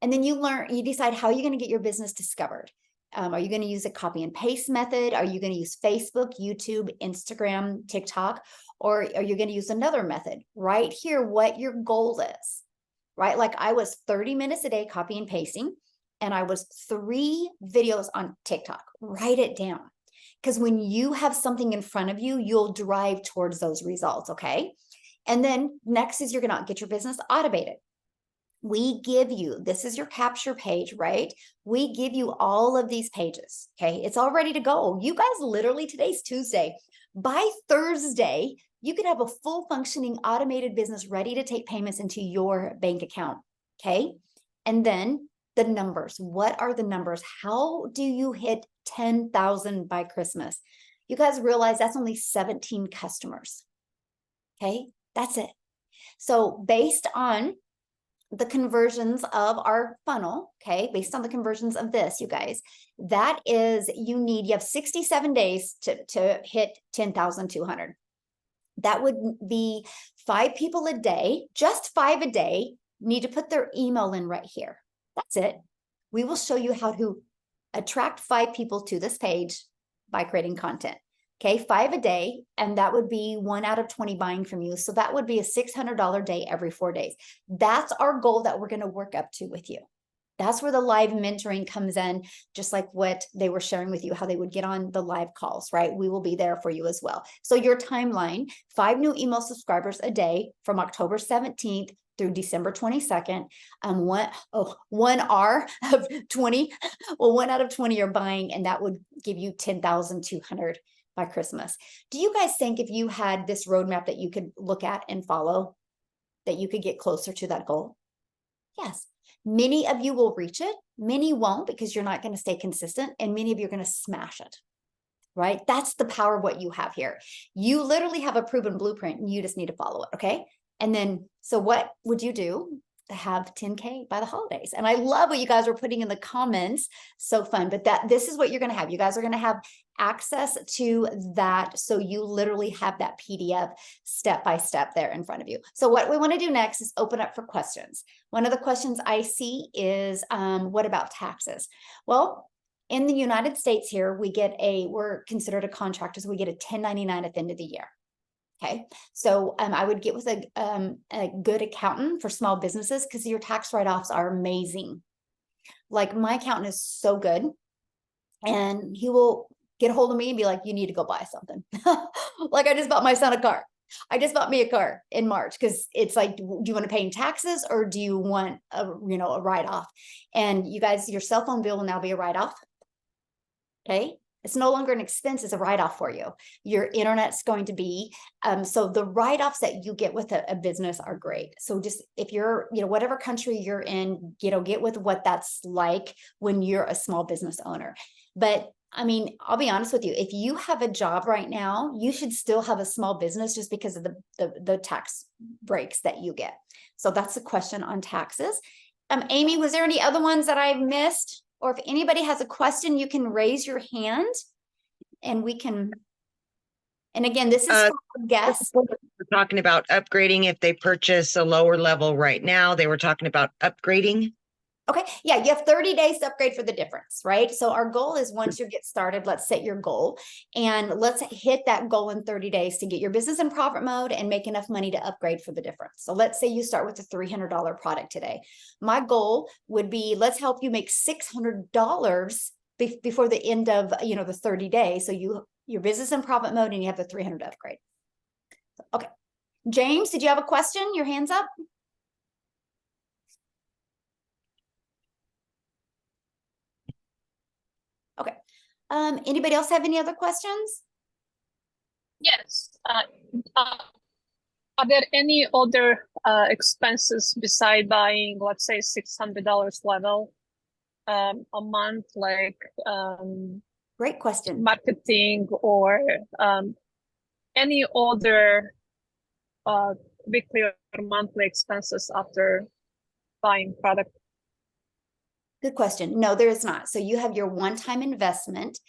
And then you decide how you're going to get your business discovered. Are you going to use a copy and paste method? Are you going to use Facebook, YouTube, Instagram, TikTok, or are you going to use another method? Right here, what your goal is, right? Like I was 30 minutes a day copy and pasting, and I was 3 videos on TikTok. Write it down. Because when you have something in front of you, you'll drive towards those results, okay? And then next is you're going to get your business automated. We give you, this is your capture page, right? We give you all of these pages, okay? It's all ready to go. You guys literally, today's Tuesday. By Thursday, you could have a full functioning automated business ready to take payments into your bank account, okay? And then the numbers. What are the numbers? How do you hit 10,000 by Christmas? You guys realize that's only 17 customers, okay? That's it. So based on the conversions of our funnel, okay, based on the conversions of this, you guys, that is, you have 67 days to hit 10,200. That would be 5 people a day, just 5 a day, need to put their email in right here. That's it. We will show you how to attract 5 people to this page by creating content. Okay, 5 a day, and that would be 1 out of 20 buying from you. So that would be a $600 day every 4 days. That's our goal that we're going to work up to with you. That's where the live mentoring comes in, just like what they were sharing with you, how they would get on the live calls, right? We will be there for you as well. So your timeline, 5 new email subscribers a day from October 17th through December 22nd. 1 R of 20. Well, 1 out of 20 are buying, and that would give you 10,200 by Christmas. Do you guys think if you had this roadmap that you could look at and follow, that you could get closer to that goal? Yes. Many of you will reach it. Many won't because you're not going to stay consistent, and many of you are going to smash it, right? That's the power of what you have here. You literally have a proven blueprint and you just need to follow it. Okay. And then, so what would you do to have 10K by the holidays? And I love what you guys are putting in the comments. So fun. But this is what you're going to have. You guys are going to have access to that. So you literally have that PDF step by step there in front of you. So what we want to do next is open up for questions. One of the questions I see is, what about taxes? Well, in the United States here, we're considered a contractor, so we get a 1099 at the end of the year. Okay, so I would get with a good accountant for small businesses because your tax write-offs are amazing. Like my accountant is so good, and he will get a hold of me and be like, you need to go buy something. Like I just bought my son a car. I just bought me a car in March because it's like, do you want to pay in taxes or do you want a write-off? And you guys, your cell phone bill will now be a write-off. Okay. It's no longer an expense, it's a write-off for you. Your internet's going to be, so the write-offs that you get with a business are great. So just if you're, whatever country you're in, get with what that's like when you're a small business owner. But I mean, I'll be honest with you, if you have a job right now, you should still have a small business just because of the tax breaks that you get. So that's the question on taxes. Amy, was there any other ones that I've missed? Or if anybody has a question, you can raise your hand and we can. And again, this is for guests. We're talking about upgrading if they purchase a lower level right now. They were talking about upgrading. Okay. Yeah. You have 30 days to upgrade for the difference, right? So our goal is once you get started, let's set your goal and let's hit that goal in 30 days to get your business in profit mode and make enough money to upgrade for the difference. So let's say you start with a $300 product today. My goal would be, let's help you make $600 before the end of, the 30 days. So your business in profit mode and you have the 300 upgrade. Okay. James, did you have a question? Your hand's up. Okay. Anybody else have any other questions? Yes. Are there any other expenses beside buying, let's say, $600 level a month, like Great question. marketing or any other weekly or monthly expenses after buying product? Good question. No, there is not. So you have your one-time investment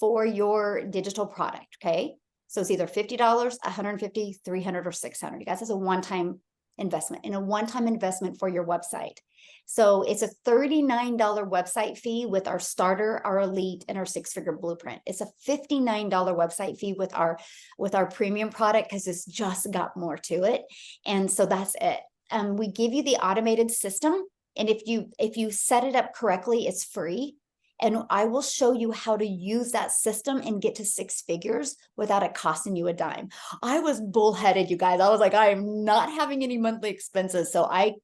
for your digital product, okay? So it's either $50, $150, $300, or $600. You guys, that's a one-time investment and a one-time investment for your website. So it's a $39 website fee with our starter, our elite, and our six-figure blueprint. It's a $59 website fee with our premium product because it's just got more to it. And so that's it. We give you the automated system. And if you set it up correctly, it's free. And I will show you how to use that system and get to six figures without it costing you a dime. I was bullheaded, you guys. I was like, I am not having any monthly expenses. So I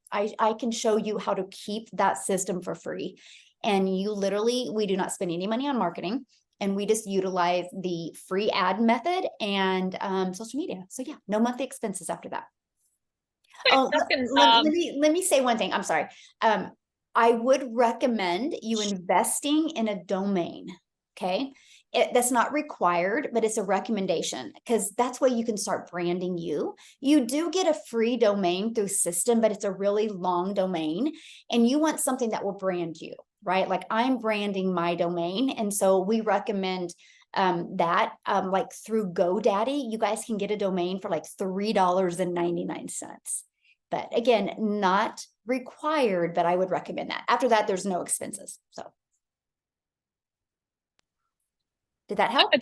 can show you how to keep that system for free. And you literally, we do not spend any money on marketing. And we just utilize the free ad method and social media. So yeah, no monthly expenses after that. Oh, let me say one thing. I'm sorry. I would recommend you investing in a domain. Okay. That's not required, but it's a recommendation because that's where you can start branding you. You do get a free domain through System, but it's a really long domain and you want something that will brand you, right? Like I'm branding my domain. And so we recommend that like through GoDaddy, you guys can get a domain for like $3.99. But again, not required, but I would recommend that. After that, there's no expenses. So did that help?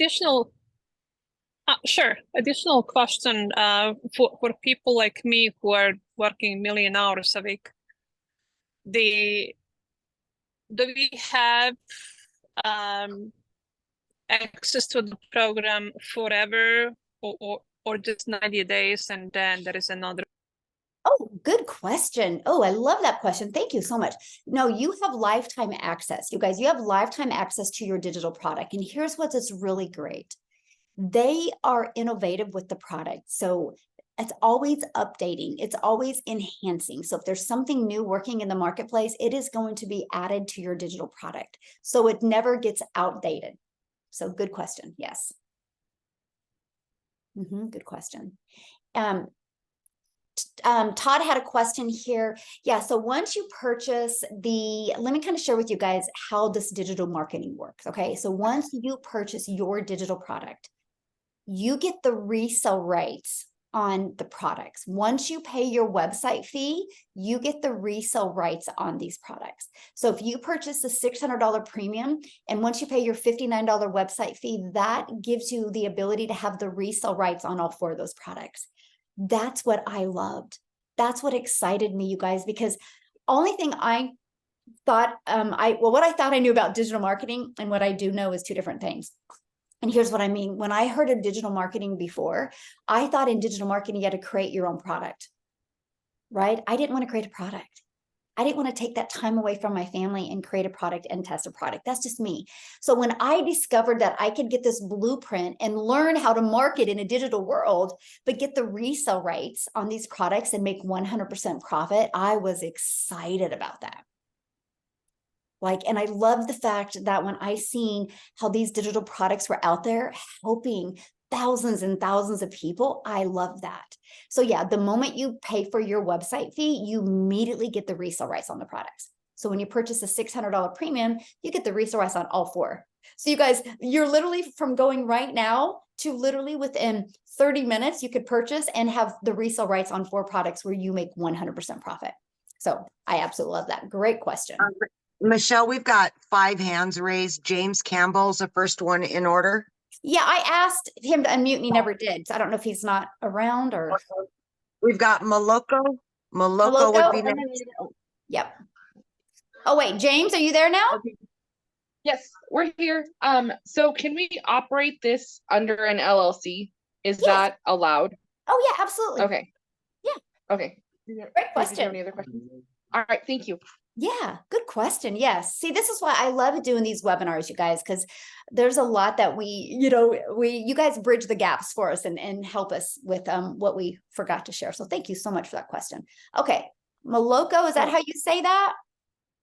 Sure. Additional question for people like me who are working 1,000,000 hours a week. Do we have access to the program forever or just 90 days and then there is another? Oh, good question. Oh, I love that question. Thank you so much. No, you have lifetime access. You guys, you have lifetime access to your digital product. And here's what's really great. They are innovative with the product. So it's always updating. It's always enhancing. So if there's something new working in the marketplace, it is going to be added to your digital product. So it never gets outdated. So good question. Yes. Good question. Todd had a question here. Yeah, so once you purchase let me kind of share with you guys how this digital marketing works. Okay, so once you purchase your digital product, you get the resale rights on the products. Once you pay your website fee, you get the resale rights on these products. So if you purchase a $600 premium, and once you pay your $59 website fee, that gives you the ability to have the resale rights on all 4 of those products. That's what I loved. That's what excited me, you guys, because only thing I thought, what I thought I knew about digital marketing and what I do know is 2 different things. And here's what I mean. When I heard of digital marketing before, I thought in digital marketing, you had to create your own product, right? I didn't want to create a product. I didn't want to take that time away from my family and create a product and test a product. That's just me. So when I discovered that I could get this blueprint and learn how to market in a digital world, but get the resale rights on these products and make 100% profit, I was excited about that. And I love the fact that when I seen how these digital products were out there helping thousands and thousands of people, I love that. So yeah, the moment you pay for your website fee, you immediately get the resale rights on the products. So when you purchase a $600 premium, you get the resale rights on all 4. So you guys, you're literally from going right now to literally within 30 minutes, you could purchase and have the resale rights on 4 products where you make 100% profit. So I absolutely love that. Great question. Michelle, we've got 5 hands raised. James Campbell's the first one in order. Yeah, I asked him to unmute and he never did. So I don't know if he's not around or. We've got Maloko. Maloko would be next. Yep. Oh, wait, James, are you there now? Okay. Yes, we're here. So can we operate this under an LLC? Is that allowed? Oh, yeah, absolutely. Okay. Yeah. Okay. Great Did you have question. any other questions? All right, thank you. Yeah, good question. Yes. See, this is why I love doing these webinars, you guys, because there's a lot that you guys bridge the gaps for us and help us with what we forgot to share. So thank you so much for that question. Okay. Maloko, is that how you say that?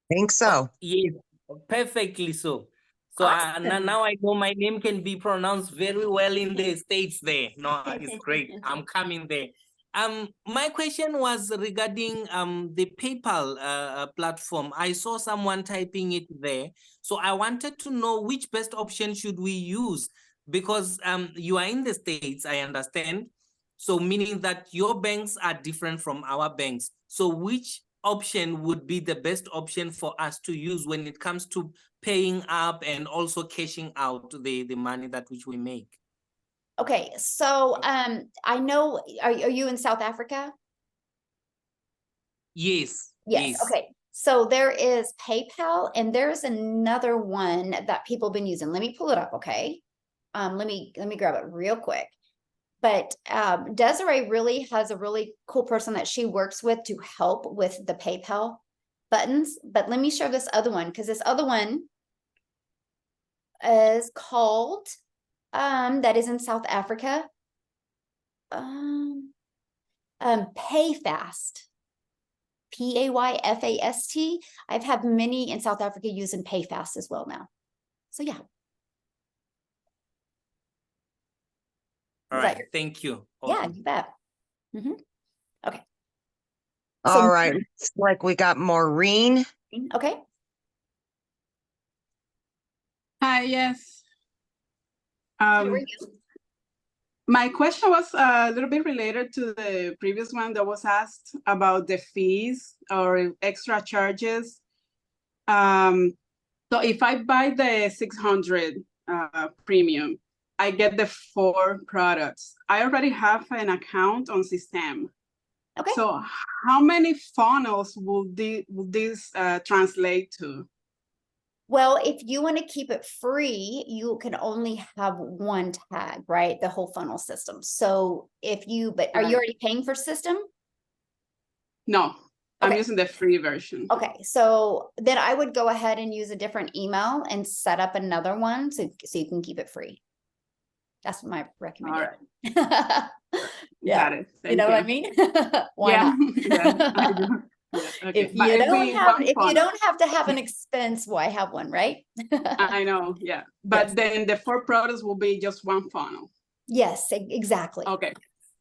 Think so. Yes, perfectly so. So Awesome. now I know my name can be pronounced very well in the States there. No, it's great. I'm coming there. My question was regarding the PayPal platform. I saw someone typing it there. So I wanted to know which best option should we use, because you are in the States, I understand. So meaning that your banks are different from our banks. So which option would be the best option for us to use when it comes to paying up and also cashing out the money that which we make? Okay, so I know, are you in South Africa? Yes. Yes. Okay. So there is PayPal and there's another one that people have been using. Let me pull it up. Okay. Let me grab it real quick. But Desiree really has a really cool person that she works with to help with the PayPal buttons. But let me show this other one, because this other one is called that is in South Africa. PayFast. PayFast. I've had many in South Africa using PayFast as well now. So yeah. All right. Thank you. Yeah, you bet. Okay. All right. Looks like we got Maureen. Okay. Hi, yes. How are you? My question was a little bit related to the previous one that was asked about the fees or extra charges. So if I buy the 600 premium, I get the 4 products. I already have an account on system. Okay. So how many funnels will this translate to? Well, if you want to keep it free, you can only have one tag, right? The whole funnel system. So if you, but are you already paying for system? No, I'm using the free version. Okay, so then I would go ahead and use a different email and set up another one so you can keep it free. That's my recommendation. All right. Yeah. Got it. You know what I mean? Why not? Yeah, I do. Yeah, okay. If you don't have to have an expense, why have one, right? I know, yeah. But then the 4 products will be just one funnel. Yes, exactly. Okay.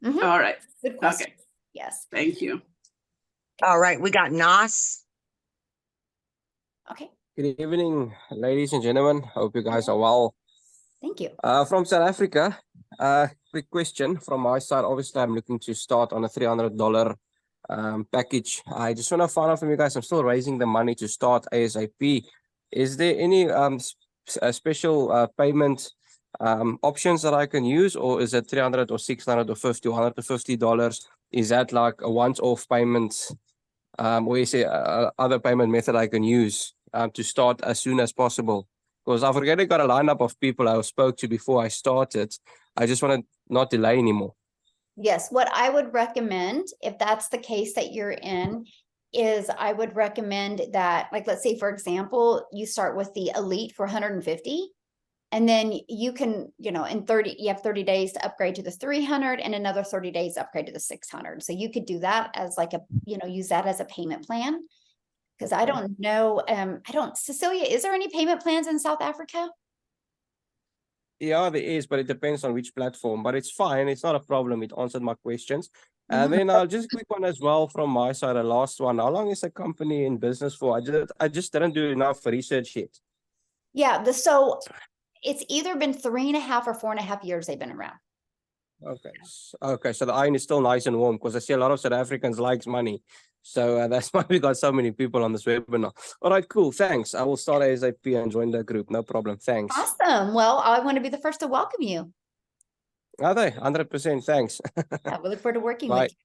All right. Good question. Okay. Yes. Thank you. All right, we got Nas. Okay. Good evening, ladies and gentlemen. Hope you guys are well. Thank you. From South Africa, quick question from my side. Obviously, I'm looking to start on a $300 package. I just want to find out from you guys. I'm still raising the money to start ASAP. Is there any special payment options that I can use, or is it $300 or $600 or $50 or $150? Is that like a once-off payment, or is there other payment method I can use to start as soon as possible? Because I've already got a lineup of people I spoke to before I started. I just want to not delay anymore. Yes, what I would recommend, if that's the case that you're in, is I would recommend that, like, let's say, for example, you start with the Elite for 150, and then you can, you have 30 days to upgrade to the 300 and another 30 days to upgrade to the 600. So you could do that as like use that as a payment plan. Because I don't know, Cecilia, is there any payment plans in South Africa? Yeah, there is, but it depends on which platform. But it's fine. It's not a problem. It answered my questions. And then I'll just quick one as well from my side, the last one. How long is the company in business for? I just didn't do enough research yet. Yeah, so it's either been 3.5 or 4.5 years they've been around. Okay. So the iron is still nice and warm, because I see a lot of South Africans likes money. So that's why we got so many people on this webinar. All right, cool. Thanks. I will start ASAP and join the group. No problem. Thanks. Awesome. Well, I want to be the first to welcome you. Are they? 100%. Thanks. Yeah, we look forward to working Bye. with you.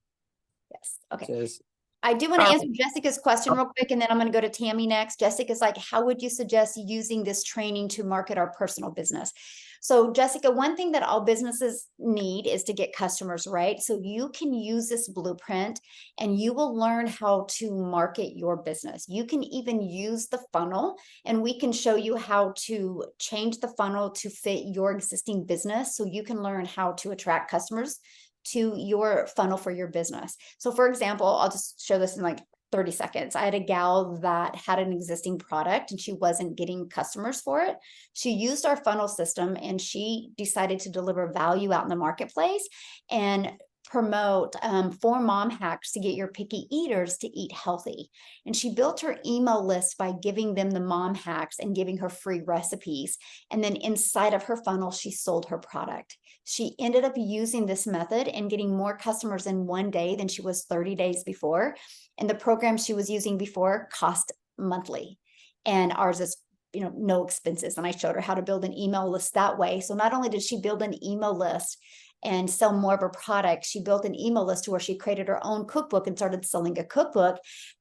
Yes. Okay. Cheers. I do want to answer Jessica's question real quick, and then I'm going to go to Tammy next. Jessica's like, how would you suggest using this training to market our personal business? So Jessica, one thing that all businesses need is to get customers, right? So you can use this blueprint and you will learn how to market your business. You can even use the funnel, and we can show you how to change the funnel to fit your existing business, so you can learn how to attract customers to your funnel for your business. So for example, I'll just show this in like 30 seconds. I had a gal that had an existing product and she wasn't getting customers for it. She used our funnel system and she decided to deliver value out in the marketplace and promote 4 mom hacks to get your picky eaters to eat healthy. And she built her email list by giving them the mom hacks and giving her free recipes. And then inside of her funnel, she sold her product. She ended up using this method and getting more customers in one day than she was 30 days before. And the program she was using before cost monthly. And ours is, you know, no expenses. And I showed her how to build an email list that way. So not only did she build an email list and sell more of her product, she built an email list to where she created her own cookbook and started selling a cookbook.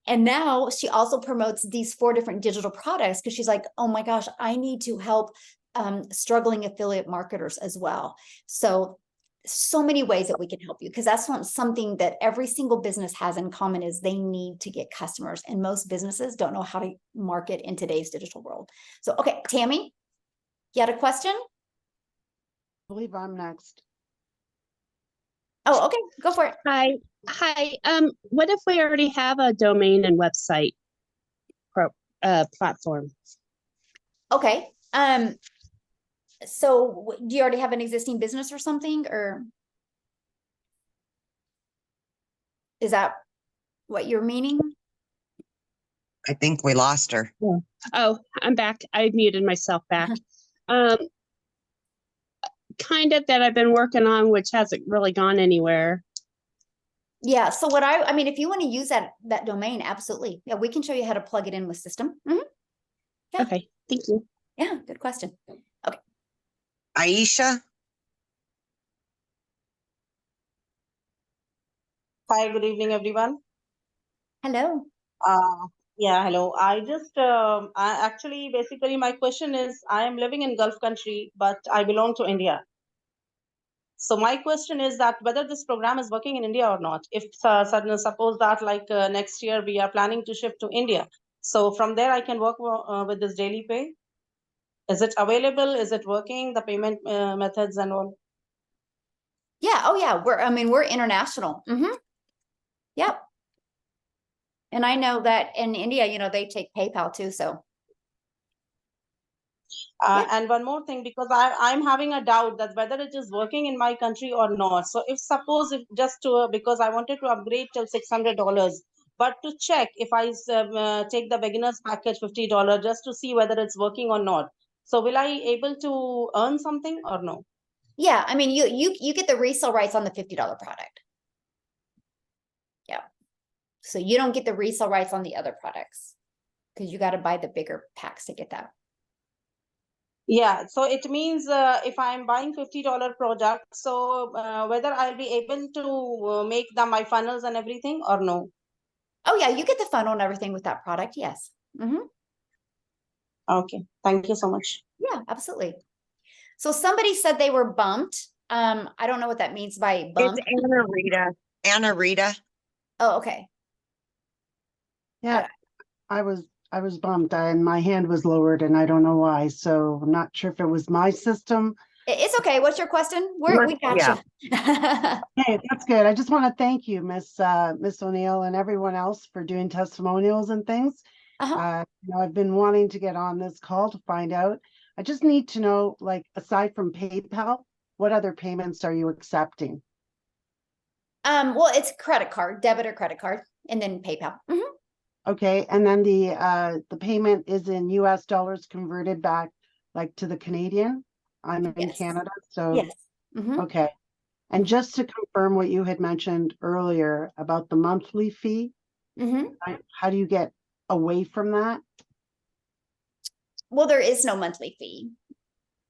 And now she also promotes these 4 different digital products because she's like, oh my gosh, I need to help struggling affiliate marketers as well. So many ways that we can help you, because that's not something that every single business has in common, is they need to get customers, and most businesses don't know how to market in today's digital world. So, okay, Tammy, you had a question? I believe I'm next. Oh, okay, go for it. Hi. What if we already have a domain and website platform? Okay. So do you already have an existing business or something, or is that what you're meaning? I think we lost her. Yeah. Oh, I'm back. I muted myself back. Kind of that I've been working on, which hasn't really gone anywhere. Yeah. So what I mean, if you want to use that domain, absolutely. Yeah, we can show you how to plug it in with system. Yeah. Okay. Thank you. Yeah. Good question. Okay. Aisha? Hi, good evening, everyone. Hello. Yeah, hello. Basically, my question is, I am living in Gulf country, but I belong to India. So my question is that whether this program is working in India or not. If suppose that next year we are planning to shift to India, so from there I can work with this daily pay. Is it available? Is it working? The payment methods and all. Yeah. Oh yeah. We're international. Yep. And I know that in India, you know, they take PayPal too. So. Yeah. And one more thing, because I'm having a doubt that whether it is working in my country or not. So if because I wanted to upgrade till $600, but to check if I take the beginner's package $50 just to see whether it's working or not. So will I able to earn something or no? Yeah. I mean, you get the resale rights on the $50 product. Yeah. So you don't get the resale rights on the other products because you got to buy the bigger packs to get that. Yeah, so it means if I'm buying $50 product, so whether I'll be able to make my funnels and everything or no? Oh yeah, you get the funnel and everything with that product. Yes. Okay, thank you so much. Yeah, absolutely. So somebody said they were bumped. I don't know what that means by bump. It's Anna Rita. Anna Rita. Oh, okay. Yeah, I was bumped and my hand was lowered and I don't know why. So I'm not sure if it was my system. It's okay. What's your question? We got you. Hey, that's good. I just want to thank you, Miss O'Neill, and everyone else for doing testimonials and things. I've been wanting to get on this call to find out. I just need to know, like, aside from PayPal, what other payments are you accepting? Well, it's credit card, debit or credit card, and then PayPal. Okay, and then the payment is in US dollars converted back like to the Canadian. I'm in Canada, so yes. Okay. And just to confirm what you had mentioned earlier about the monthly fee, how do you get away from that? Well, there is no monthly fee.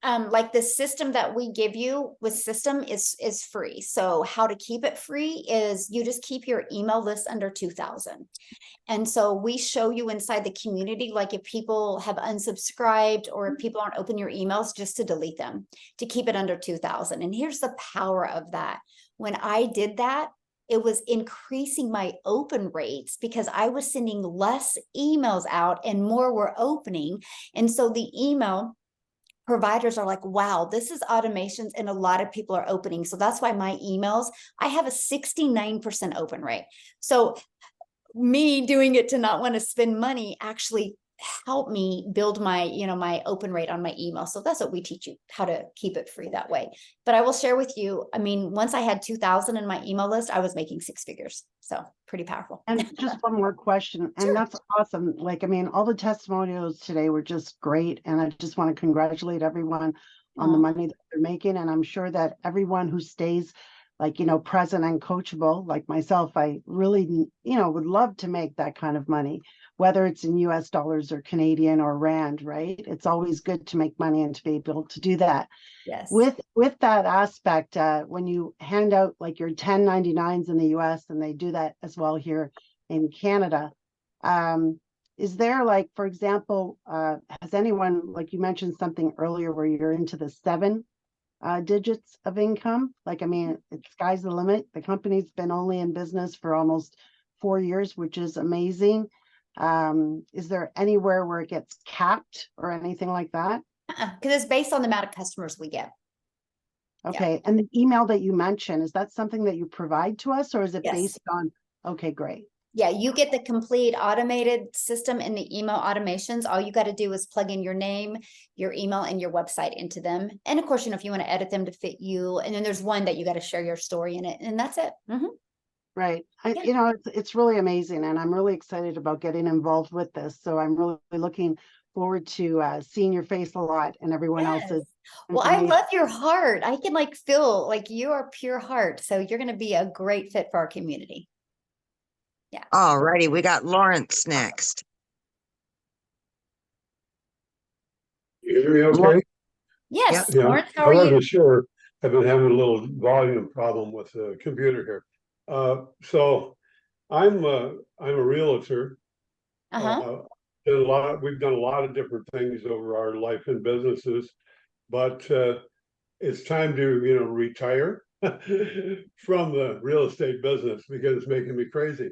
Like the system that we give you with system is free. So how to keep it free is you just keep your email list under 2,000. And so we show you inside the community, like if people have unsubscribed or if people aren't open your emails, just to delete them, to keep it under 2,000. And here's the power of that. When I did that, it was increasing my open rates because I was sending less emails out and more were opening. And so the email providers are like, wow, this is automations and a lot of people are opening. So that's why my emails, I have a 69% open rate. So me doing it to not want to spend money actually helped me build my, my open rate on my email. So that's what we teach you, how to keep it free that way. But I will share with you, I mean, once I had 2,000 in my email list, I was making 6 figures. So pretty powerful. And just one more question, and Sure. that's awesome. Like, I mean, all the testimonials today were just great, and I just want to congratulate everyone on the money that they're making. And I'm sure that everyone who stays, like, present and coachable, like myself, I really, would love to make that kind of money, whether it's in US dollars or Canadian or Rand, right? It's always good to make money and to be able to do that. Yes. With that aspect, when you hand out like your 1099s in the US, and they do that as well here in Canada, is there, like, for example, has anyone, like you mentioned something earlier where you're into the 7 digits of income? Like, I mean, it's sky's the limit. The company's been only in business for almost 4 years, which is amazing. Is there anywhere where it gets capped or anything like that? Because it's based on the amount of customers we get. Okay. And the email that you mentioned, is that something that you provide to us, or is it Yes. based on? Okay, great. Yeah, you get the complete automated system in the email automations. All you got to do is plug in your name, your email, and your website into them. And of course, if you want to edit them to fit you, and then there's one that you got to share your story in it, and that's it. Right. Yeah. It's really amazing, and I'm really excited about getting involved with this. So I'm really looking forward to seeing your face a lot and everyone else's. Well, I information. love your heart. I can like feel like you are pure heart. So you're going to be a great fit for our community. Yeah. All righty, we got Lawrence next. You hear me okay? Yes, Yeah, Lawrence, how I are you? wasn't sure. I've been having a little volume problem with the computer here. So I'm a realtor. We've done a lot of different things over our life and businesses, but it's time to, retire from the real estate business because it's making me crazy.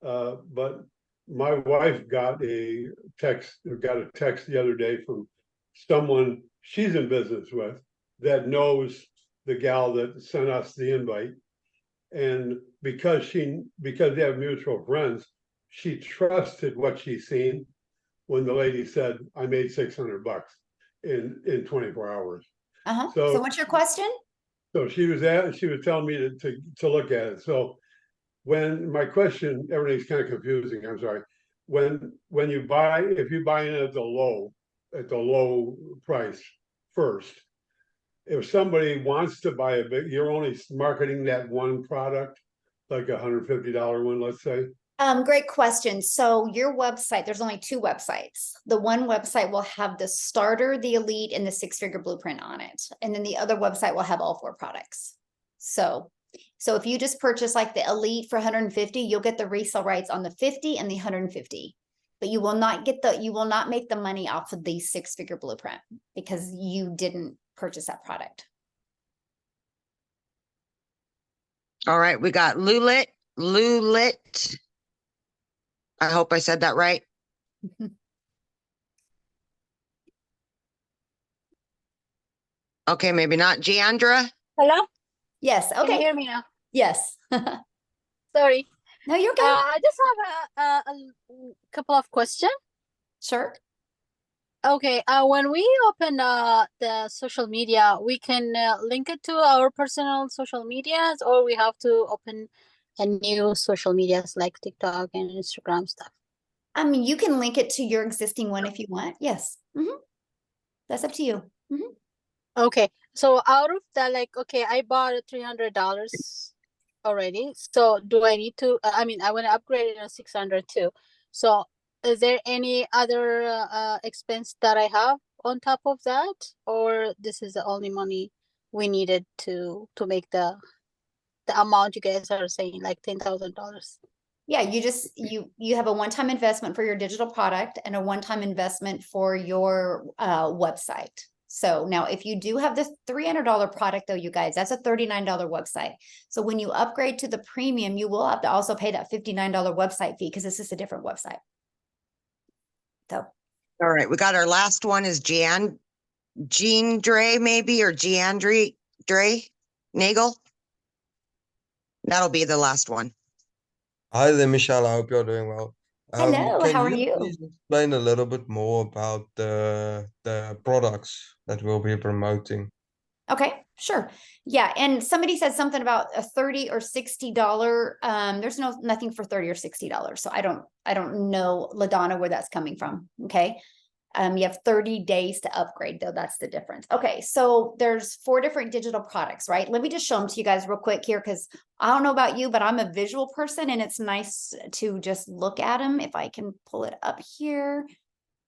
But my wife got a text the other day from someone she's in business with that knows the gal that sent us the invite. And because they have mutual friends, she trusted what she's seen when the lady said, I made $600 in 24 hours. So what's your question? So she was telling me to look at it. So when my question, everything's kind of confusing, I'm sorry. When you buy, if you buy in at the low price first, if somebody wants to buy a big, you're only marketing that one product, like $150 one, let's say. Great question. So your website, there's only 2 websites. The one website will have the starter, the elite, and the 6-figure blueprint on it. And then the other website will have all 4 products. So if you just purchase like the elite for 150, you'll get the resale rights on the 50 and the 150. But you will not make the money off of the 6-figure blueprint because you didn't purchase that product. All right, we got Lulit. I hope I said that right. Okay, maybe not. Giandra? Hello? Yes. Okay. Can you hear me now? Yes. Sorry. No, you're good. I just have a couple of questions. Sure. Okay. When we open the social media, we can link it to our personal social medias, or we have to open a new social medias like TikTok and Instagram stuff. I mean, you can link it to your existing one if you want. Yes. That's up to you. Okay. So out of that, like, okay, I bought $300 already. So do I need to, I mean, I want to upgrade it to 600 too. So is there any other expense that I have on top of that, or this is the only money we needed to make the amount you guys are saying, like $10,000? Yeah, you have a one-time investment for your digital product and a one-time investment for your website. So now if you do have this $300 product though, you guys, that's a $39 website. So when you upgrade to the premium, you will have to also pay that $59 website fee because this is a different website. So. All right, we got our last one is Jean Dre maybe, or Jean Dre Nagel. That'll be the last one. Hi there, Michelle. I hope you're doing well. Hello, Can how are you you? please explain a little bit more about the products that we'll be promoting? Okay, sure. Yeah, and somebody said something about a $30 or $60. There's nothing for $30 or $60. So I don't know, LaDonna, where that's coming from. Okay. You have 30 days to upgrade though. That's the difference. Okay. So there's 4 different digital products, right? Let me just show them to you guys real quick here, because I don't know about you, but I'm a visual person and it's nice to just look at them. If I can pull it up here.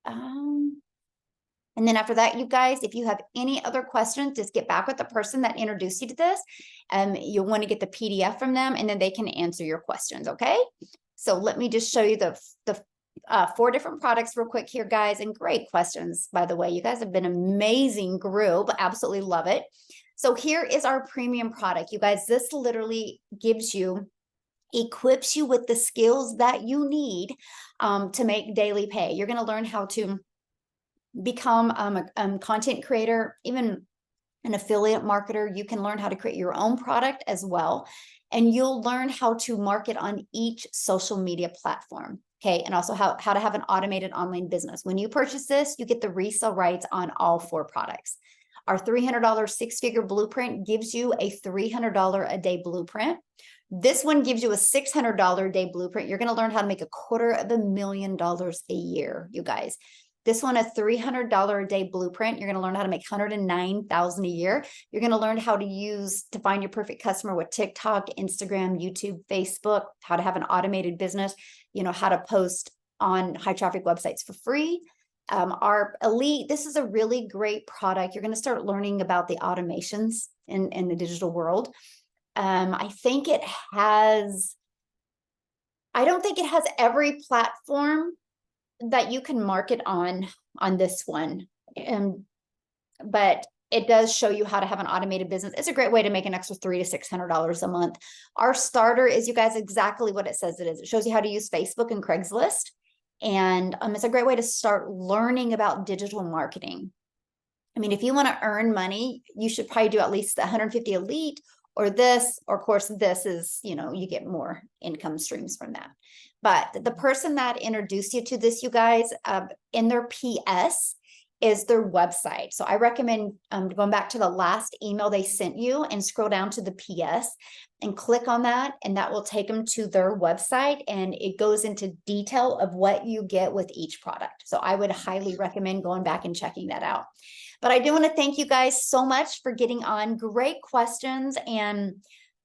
And then after that, you guys, if you have any other questions, just get back with the person that introduced you to this. You'll want to get the PDF from them and then they can answer your questions. Okay. So let me just show you the 4 different products real quick here, guys, and great questions. By the way, you guys have been an amazing group. Absolutely love it. So here is our premium product. You guys, this literally equips you with the skills that you need to make daily pay. You're going to learn how to become a content creator, even an affiliate marketer. You can learn how to create your own product as well. And you'll learn how to market on each social media platform. Okay. And also how to have an automated online business. When you purchase this, you get the resale rights on all 4 products. Our $300 6-figure blueprint gives you a $300 a day blueprint. This one gives you a $600 a day blueprint. You're going to learn how to make $250,000 a year, you guys. This one, a $300 a day blueprint. You're going to learn how to make $109,000 a year. You're going to learn how to find your perfect customer with TikTok, Instagram, YouTube, Facebook, how to have an automated business, how to post on high traffic websites for free. Our elite, this is a really great product. You're going to start learning about the automations in the digital world. I don't think it has every platform that you can market on this one. But it does show you how to have an automated business. It's a great way to make an extra $300 to $600 a month. Our starter is, you guys, exactly what it says it is. It shows you how to use Facebook and Craigslist. And it's a great way to start learning about digital marketing. I mean, if you want to earn money, you should probably do at least the 150 Elite or this, or of course, this is, you get more income streams from that. But the person that introduced you to this, you guys, in their PS is their website. So I recommend going back to the last email they sent you and scroll down to the PS and click on that, and that will take them to their website, and it goes into detail of what you get with each product. So I would highly recommend going back and checking that out. But I do want to thank you guys so much for getting on. Great questions. And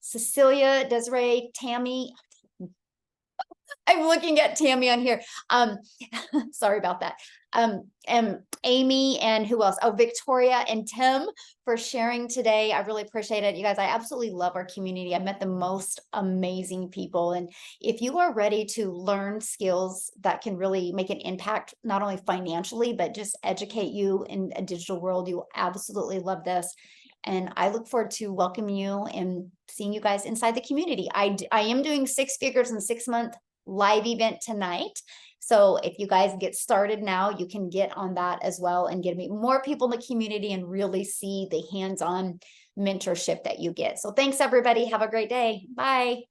Cecilia, Desiree, Tammy, I'm looking at Tammy on here. Sorry about that. And Amy, and who else? Oh, Victoria and Tim for sharing today. I really appreciate it. You guys, I absolutely love our community. I met the most amazing people. And if you are ready to learn skills that can really make an impact, not only financially, but just educate you in a digital world, you will absolutely love this. And I look forward to welcoming you and seeing you guys inside the community. I am doing 6 figures in 6 months live event tonight. So if you guys get started now, you can get on that as well and get to meet more people in the community and really see the hands-on mentorship that you get. So thanks, everybody. Have a great day. Bye.